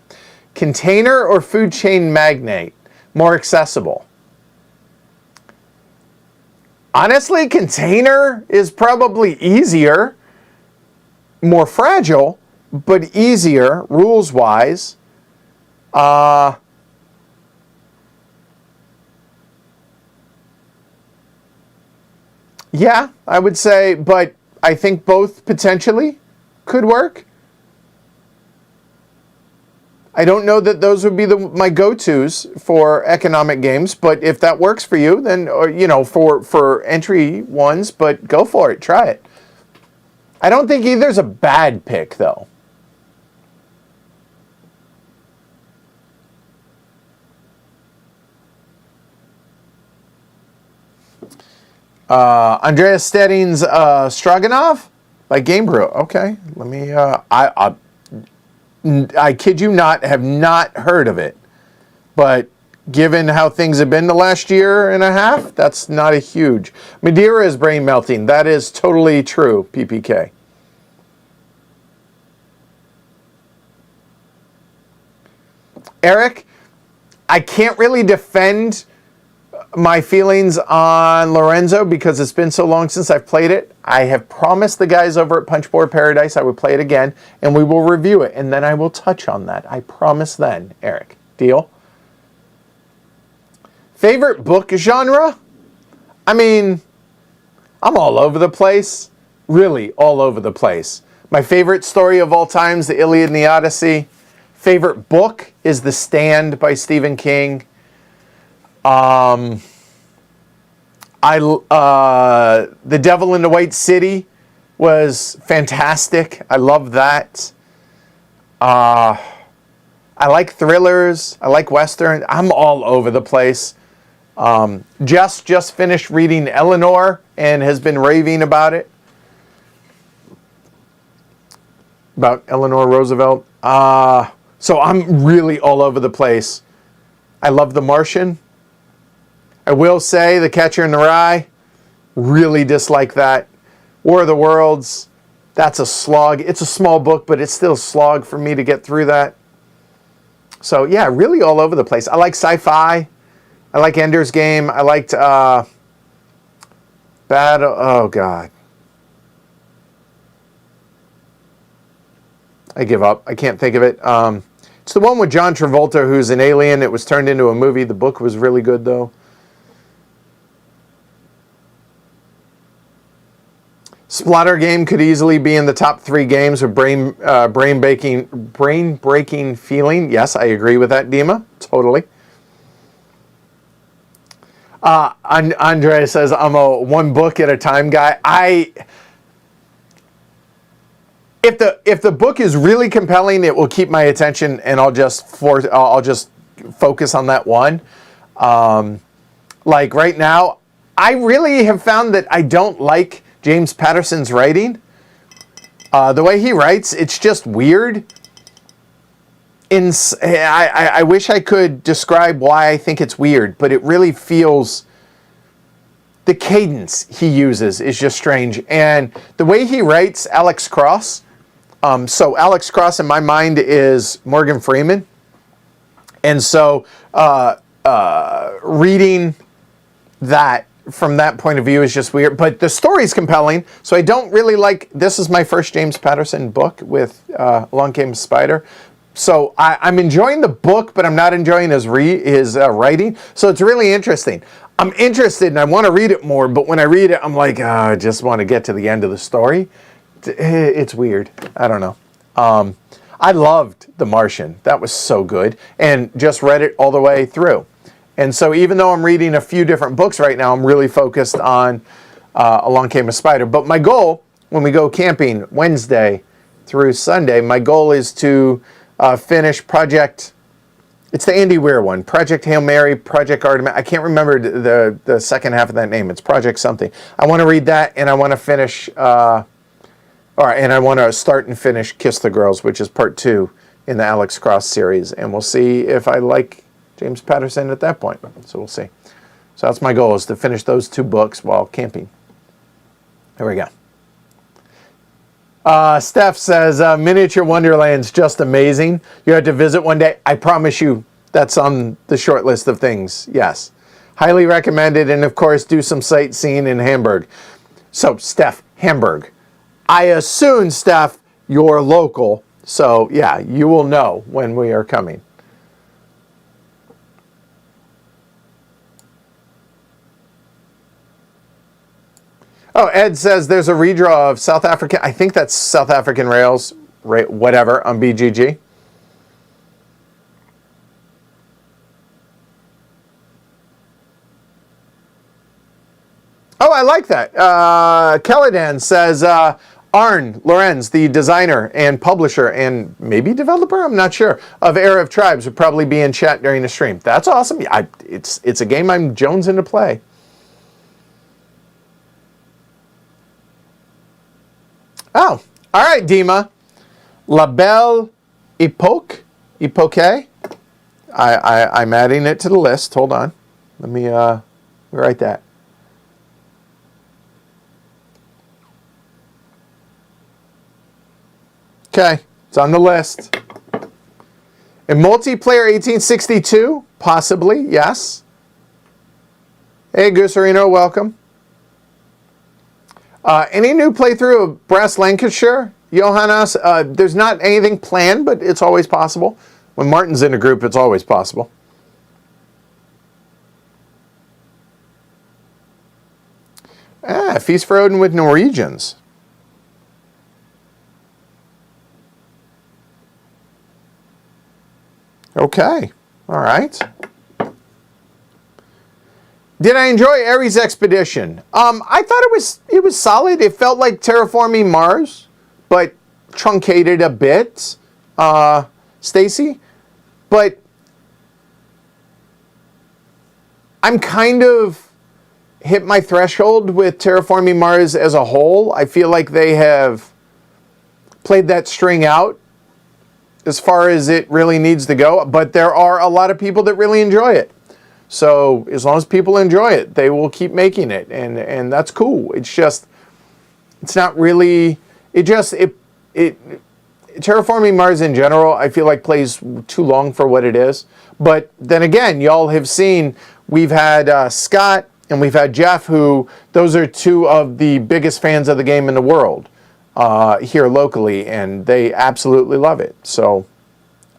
Container or food chain magnate, more accessible. Honestly, Container is probably easier, more fragile, but easier rules-wise. Yeah, I would say, but I think both potentially could work. I don't know that those would be my go-tos for economic games, but if that works for you, then, or, you know, for entry ones, but go for it, try it. I don't think either's a bad pick, though. Andreas Stedding's Stroganoff by Game Brew. Okay, let me. I kid you not, have not heard of it, but given how things have been the last year and a half, that's not a huge. Madeira is brain melting. That is totally true. PPK. Eric, I can't really defend my feelings on Lorenzo because it's been so long since I've played it. I have promised the guys over at Punchboard Paradise I would play it again, and we will review it, and then I will touch on that. I promise then, Eric. Deal? Favorite book genre? I mean, I'm all over the place. Really all over the place. My favorite story of all time is the Iliad and the Odyssey. Favorite book is The Stand by Stephen King. The Devil in the White City was fantastic. I love that. I like thrillers. I like Western. I'm all over the place. Jess just finished reading Eleanor and has been raving about it. About Eleanor Roosevelt. So I'm really all over the place. I love The Martian. I will say The Catcher in the Rye, really dislike that. War of the Worlds, that's a slog. It's a small book, but it's still a slog for me to get through that. So yeah, really all over the place. I like sci-fi. I like Ender's Game. I liked oh God. I give up. I can't think of it. It's the one with John Travolta, who's an alien. It was turned into a movie. The book was really good, though. Splatter game could easily be in the top 3 games with brain-breaking feeling. Yes, I agree with that, Dima. Totally. Andre says, I'm a one book at a time guy. If the book is really compelling, it will keep my attention, and I'll just focus on that one. Like right now, I really have found that I don't like James Patterson's writing. The way he writes, it's just weird. I wish I could describe why I think it's weird, but it really feels... The cadence he uses is just strange. And the way he writes Alex Cross... so Alex Cross in my mind is Morgan Freeman. And so reading that from that point of view is just weird. But the story's compelling, so I don't really like... This is my first James Patterson book with Along Came a Spider. So I'm enjoying the book, but I'm not enjoying his writing. So it's really interesting. I'm interested and I want to read it more, but when I read it, I'm like, I just want to get to the end of the story. It's weird. I don't know. I loved The Martian. That was so good. And just read it all the way through. And so even though I'm reading a few different books right now, I'm really focused on Along Came a Spider. But my goal, when we go camping Wednesday through Sunday, my goal is to finish Project... It's the Andy Weir one. Project Hail Mary, Project Artemis. I can't remember the second half of that name. It's Project something. I want to read that, and I want to finish... and I want to start and finish Kiss the Girls, which is part 2 in the Alex Cross series. And we'll see if I like James Patterson at that point. So we'll see. So that's my goal, is to finish those 2 books while camping. There we go. Steph says, Miniature Wonderland's just amazing. You had to visit one day. I promise you that's on the short list of things. Yes. Highly recommended. And, of course, do some sightseeing in Hamburg. So, Steph, Hamburg. I assume, Steph, you're local. So, yeah, you will know when we are coming. Oh, Ed says there's a redraw of South African. I think that's South African Rails, whatever, on BGG. Oh, I like that. Keladan says Arn Lorenz, the designer and publisher and maybe developer, I'm not sure, of Era of Tribes would probably be in chat during the stream. That's awesome. It's a game I'm jonesing to play. Oh, all right, Dima. La Belle Epoque? Epoque? I'm adding it to the list. Hold on. Let me write that. Okay, it's on the list. In multiplayer 1862? Possibly, yes. Hey, Gooserino, welcome. Any new playthrough of Brass Lancashire? Johannes, there's not anything planned, but it's always possible. When Martin's in a group, it's always possible. Feast for Odin with Norwegians. Okay, all right. Did I enjoy Ares Expedition? I thought it was solid. It felt like Terraforming Mars, but truncated a bit. Stacy, but I'm kind of hit my threshold with Terraforming Mars as a whole. I feel like they have played that string out as far as it really needs to go, but there are a lot of people that really enjoy it. So as long as people enjoy it, they will keep making it, and that's cool. It's just, it's not really, Terraforming Mars in general, I feel like plays too long for what it is. But then again, y'all have seen, we've had Scott and we've had Jeff, who, those are two of the biggest fans of the game in the world. Here locally, and they absolutely love it. So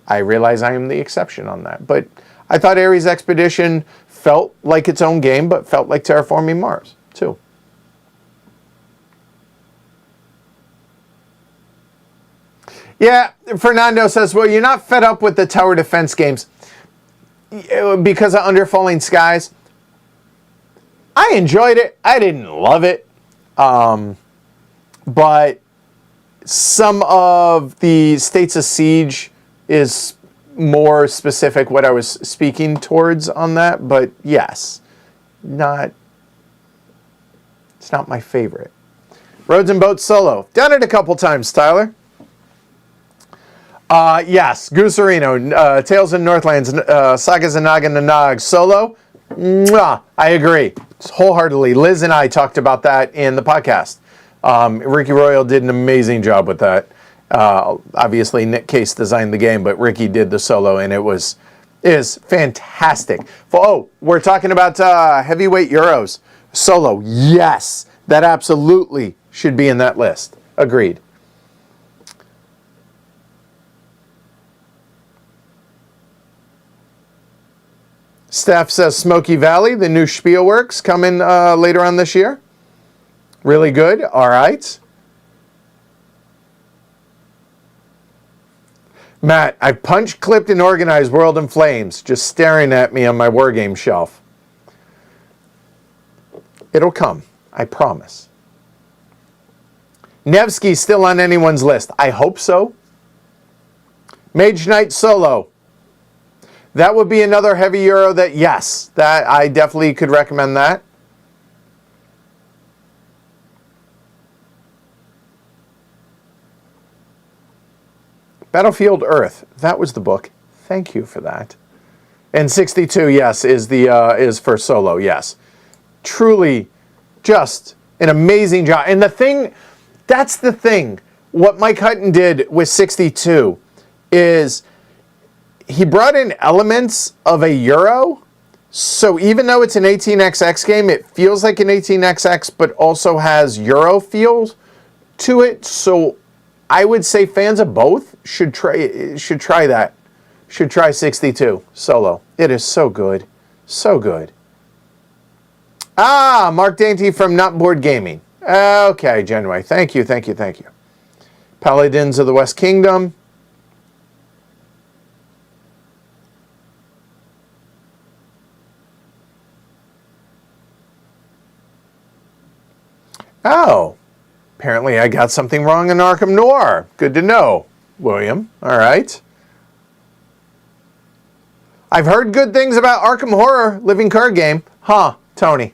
I realize I am the exception on that. But I thought Ares Expedition felt like its own game, but felt like Terraforming Mars, too. Yeah, Fernando says, well, you're not fed up with the tower defense games because of Under Falling Skies. I enjoyed it. I didn't love it. But some of the States of Siege is more specific what I was speaking towards on that. But yes, it's not my favorite. Roads and Boats solo. Done it a couple times, Tyler. Yes, Gooserino, Tales in Northlands, Sagas of Naga and Nog solo. Mwah, I agree. Wholeheartedly. Liz and I talked about that in the podcast. Ricky Royal did an amazing job with that. Obviously, Nick Case designed the game, but Ricky did the solo, and it is fantastic. Oh, we're talking about heavyweight Euros solo. Yes, that absolutely should be in that list. Agreed. Staff says Smoky Valley, the new Spielworks, coming later on this year. Really good. All right. Matt, I punch clipped and organized World in Flames, just staring at me on my Wargame shelf. It'll come. I promise. Nevsky's still on anyone's list. I hope so. Mage Knight solo. That would be another heavy Euro that, yes, that I definitely could recommend that. Battlefield Earth, that was the book. Thank you for that. And 62, yes, is for solo, yes. Truly just an amazing job. And that's the thing. What Mike Hutton did with 62 is he brought in elements of a Euro. So even though it's an 18XX game, it feels like an 18XX, but also has Euro feels to it. So I would say fans of both should try that. Should try 62 solo. It is so good. So good. Mark Dainty from Not Board Gaming. Okay, Genway. Thank you, thank you, thank you. Paladins of the West Kingdom. Oh, apparently I got something wrong in Arkham Noir. Good to know, William. All right. I've heard good things about Arkham Horror living card game. Huh, Tony.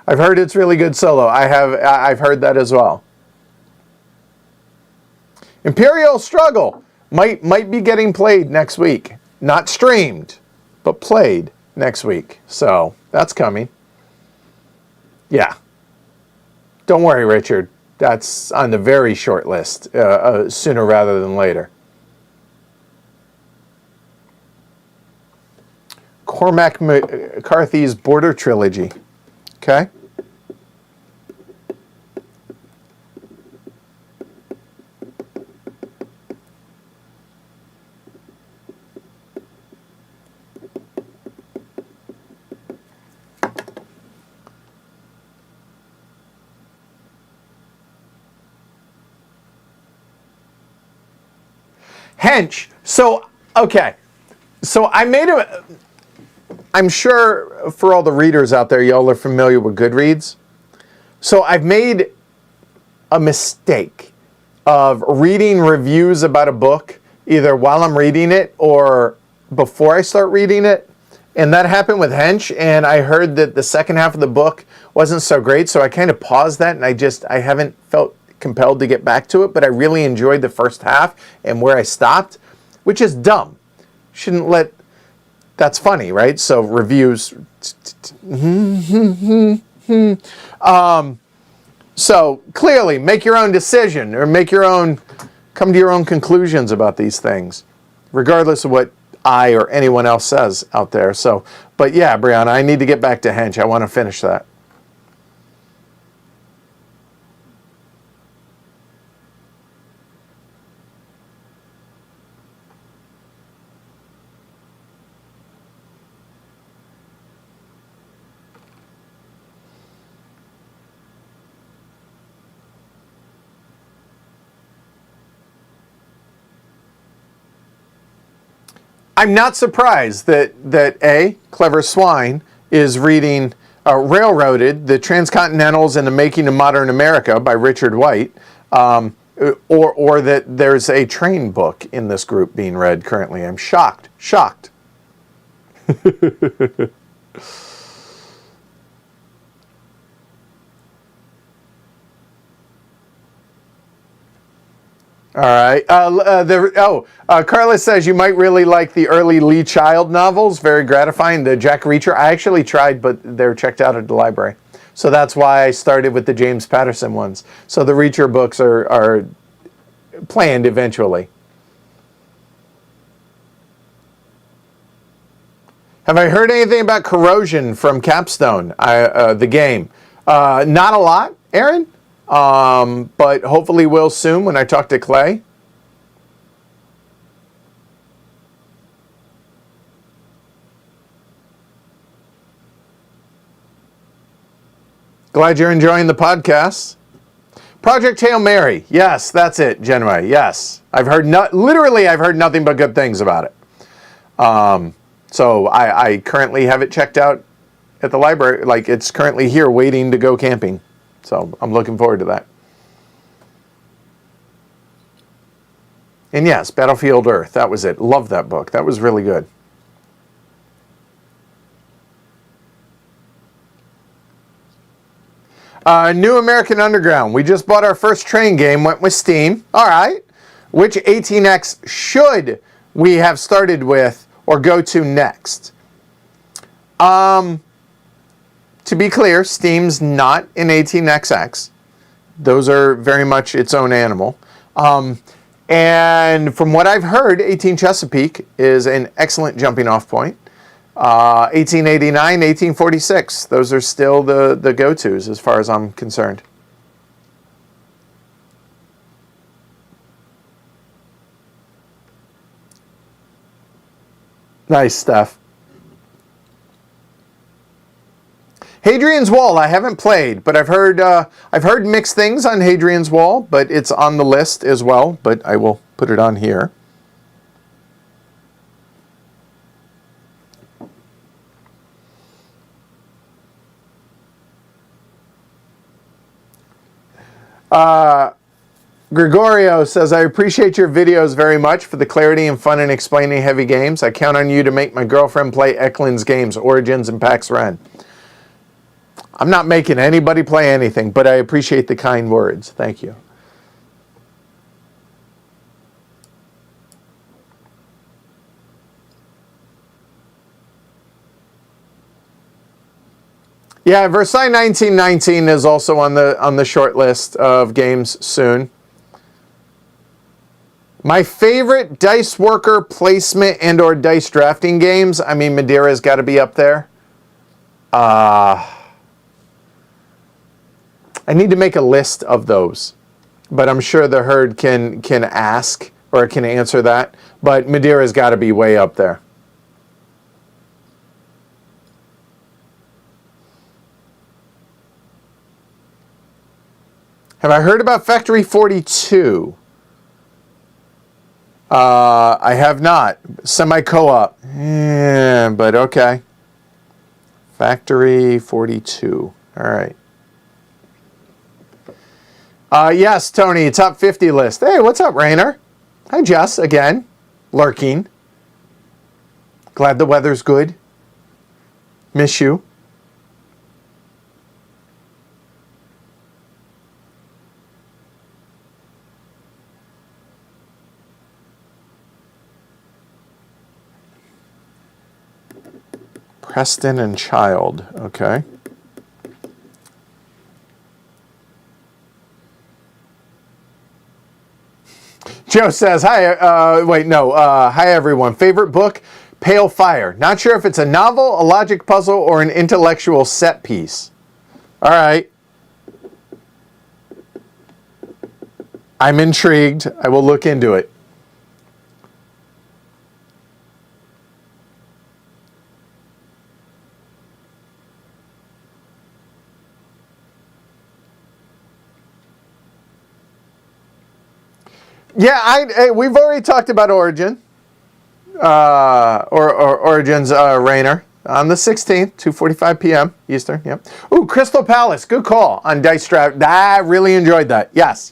I've heard it's really good solo. I've heard that as well. Imperial Struggle might be getting played next week. Not streamed, but played next week. So that's coming. Yeah. Don't worry, Richard. That's on the very short list, sooner rather than later. Cormac McCarthy's Border Trilogy. Okay. Hench. So, okay. So I made a... I'm sure for all the readers out there, y'all are familiar with Goodreads. So I've made a mistake of reading reviews about a book, either while I'm reading it or before I start reading it. And that happened with Hench, and I heard that the second half of the book wasn't so great, so I kind of paused that, and I haven't felt compelled to get back to it, but I really enjoyed the first half and where I stopped, which is dumb. Shouldn't let... That's funny, right? So reviews... So clearly, make your own decision, or come to your own conclusions about these things, regardless of what I or anyone else says out there. So, but yeah, Brianna, I need to get back to Hench. I want to finish that. I'm not surprised that Clever Swine is reading Railroaded, The Transcontinentals and the Making of Modern America by Richard White, or that there's a train book in this group being read currently. I'm shocked. All right. Carla says you might really like the early Lee Child novels. Very gratifying. The Jack Reacher, I actually tried, but they're checked out at the library. So that's why I started with the James Patterson ones. So the Reacher books are planned eventually. Have I heard anything about Corrosion from Capstone, the game? Not a lot, Aaron. But hopefully will soon when I talk to Clay. Glad you're enjoying the podcast. Project Hail Mary. Yes, that's it, Genway. Yes. I've heard nothing but good things about it. So I currently have it checked out at the library. Like, it's currently here waiting to go camping. So I'm looking forward to that. And yes, Battlefield Earth. That was it. Loved that book. That was really good. New American Underground. We just bought our first train game. Went with Steam. All right. Which 18X should we have started with or go to next? To be clear, Steam's not an 18XX. Those are very much its own animal. And from what I've heard, 18 Chesapeake is an excellent jumping off point. 1889, 1846, those are still the go-tos as far as I'm concerned. Nice stuff. Hadrian's Wall, I haven't played, but I've heard mixed things on Hadrian's Wall, but it's on the list as well, but I will put it on here. Gregorio says, I appreciate your videos very much for the clarity and fun in explaining heavy games. I count on you to make my girlfriend play Eklund's games, Origins and Pax Ren. I'm not making anybody play anything, but I appreciate the kind words. Thank you. Yeah, Versailles 1919 is also on the short list of games soon. My favorite dice worker placement and or dice drafting games, I mean, Madeira's got to be up there. I need to make a list of those, but I'm sure the herd can ask or can answer that. But Madeira's got to be way up there. Have I heard about Factory 42? I have not. Semi-co-op. Yeah, but okay. Factory 42. All right. Yes, Tony, top 50 list. Hey, what's up, Rainer? Hi, Jess, again. Lurking. Glad the weather's good. Miss you. Preston and Child, okay. Joe says, hi, hi everyone. Favorite book, Pale Fire. Not sure if it's a novel, a logic puzzle, or an intellectual set piece. All right. I'm intrigued. I will look into it. Yeah, we've already talked about Origin, Origins, Rainer, on the 16th, 2:45 p.m. Eastern. Yep. Ooh, Crystal Palace, good call on Dice Draft. I really enjoyed that. Yes.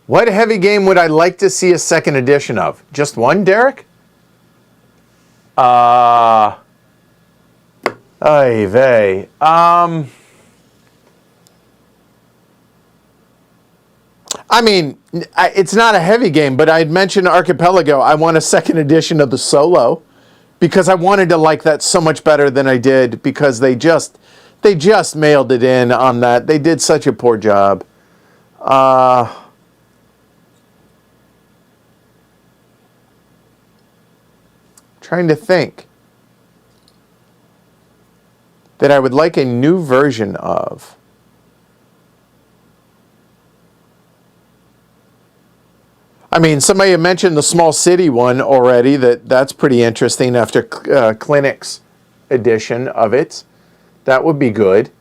What heavy game would I like to see a second edition of? Just one, Derek? Oy vey. I mean, it's not a heavy game, but I'd mentioned Archipelago. I want a second edition of the Solo because I wanted to like that so much better than I did because they just mailed it in on that. They did such a poor job. Trying to think that I would like a new version of. I mean, somebody had mentioned the Small City one already. That's pretty interesting after Clinic's edition of it. That would be good.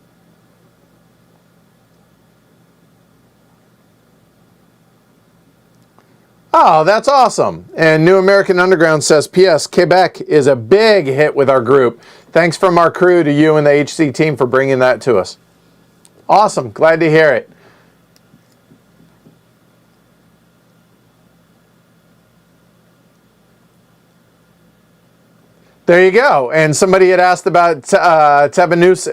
Oh, that's awesome. And New American Underground says, P.S. Quebec is a big hit with our group. Thanks from our crew to you and the HC team for bringing that to us. Awesome. Glad to hear it. There you go. And somebody had asked about Tabanusi.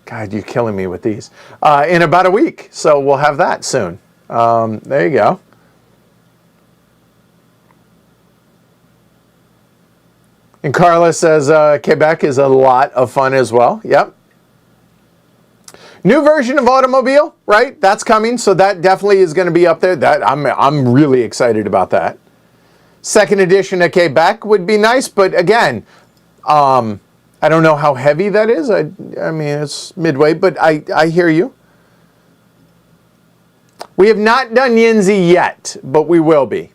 God, you're killing me with these. In about a week. So we'll have that soon. There you go. And Carla says Quebec is a lot of fun as well. Yep. New version of Automobile, right? That's coming. So that definitely is going to be up there. That I'm really excited about that. Second edition of Quebec would be nice, but again, I don't know how heavy that is. I mean, it's midway, but I hear you. We have not done Yinzi yet, but we will be.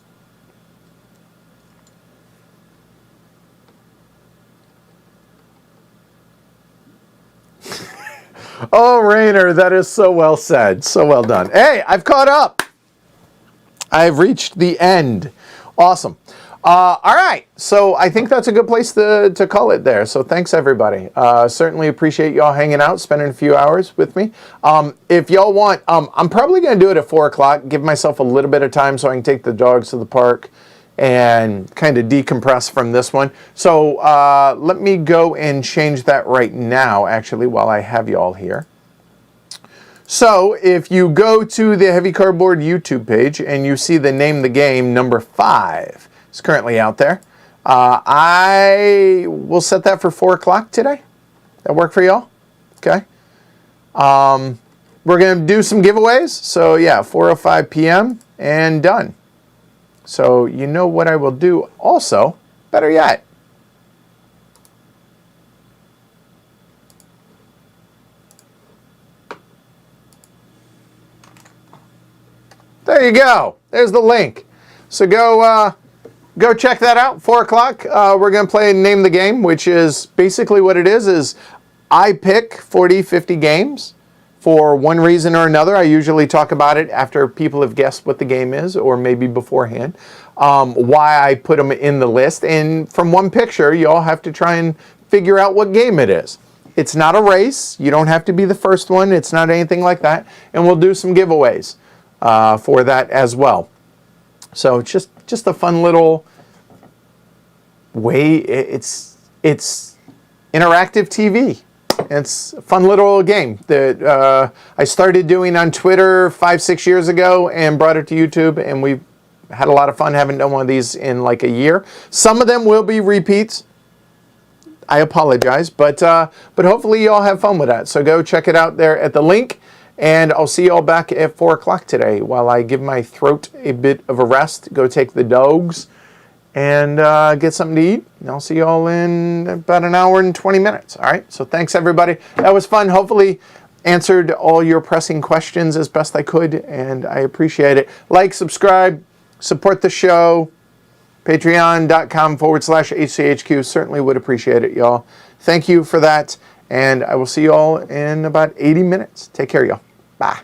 Oh, Rainer, that is so well said. So well done. Hey, I've caught up. I've reached the end. Awesome. All right. So I think that's a good place to call it there. So thanks, everybody. Certainly appreciate y'all hanging out, spending a few hours with me. If y'all want, I'm probably going to do it at 4 o'clock, give myself a little bit of time so I can take the dogs to the park and kind of decompress from this one. So let me go and change that right now, actually, while I have y'all here. So if you go to the Heavy Cardboard YouTube page and you see the Name the Game number 5 is currently out there, I will set that for 4 o'clock today. That work for y'all? Okay. We're going to do some giveaways. So yeah, 4:05 p.m. and done. So you know what I will do also, better yet. There you go. There's the link. So go check that out. 4 o'clock. We're going to play Name the Game, which is basically what it is I pick 40, 50 games for one reason or another. I usually talk about it after people have guessed what the game is, or maybe beforehand, why I put them in the list. And from one picture, you all have to try and figure out what game it is. It's not a race. You don't have to be the first one. It's not anything like that. And we'll do some giveaways for that as well. So it's just a fun little way. It's interactive TV. It's a fun little game that I started doing on Twitter 5-6 years ago and brought it to YouTube, and we've had a lot of fun. Haven't done one of these in like a year. Some of them will be repeats. I apologize, but hopefully you all have fun with that. So go check it out there at the link, and I'll see you all back at 4 o'clock today while I give my throat a bit of a rest, go take the dogs, and get something to eat. And I'll see you all in about an hour and 20 minutes. All right, so thanks, everybody. That was fun. Hopefully answered all your pressing questions as best I could, and I appreciate it. Like, subscribe, support the show. Patreon.com/HCHQ. Certainly would appreciate it, y'all. Thank you for that, and I will see you all in about 80 minutes. Take care, y'all. Bye.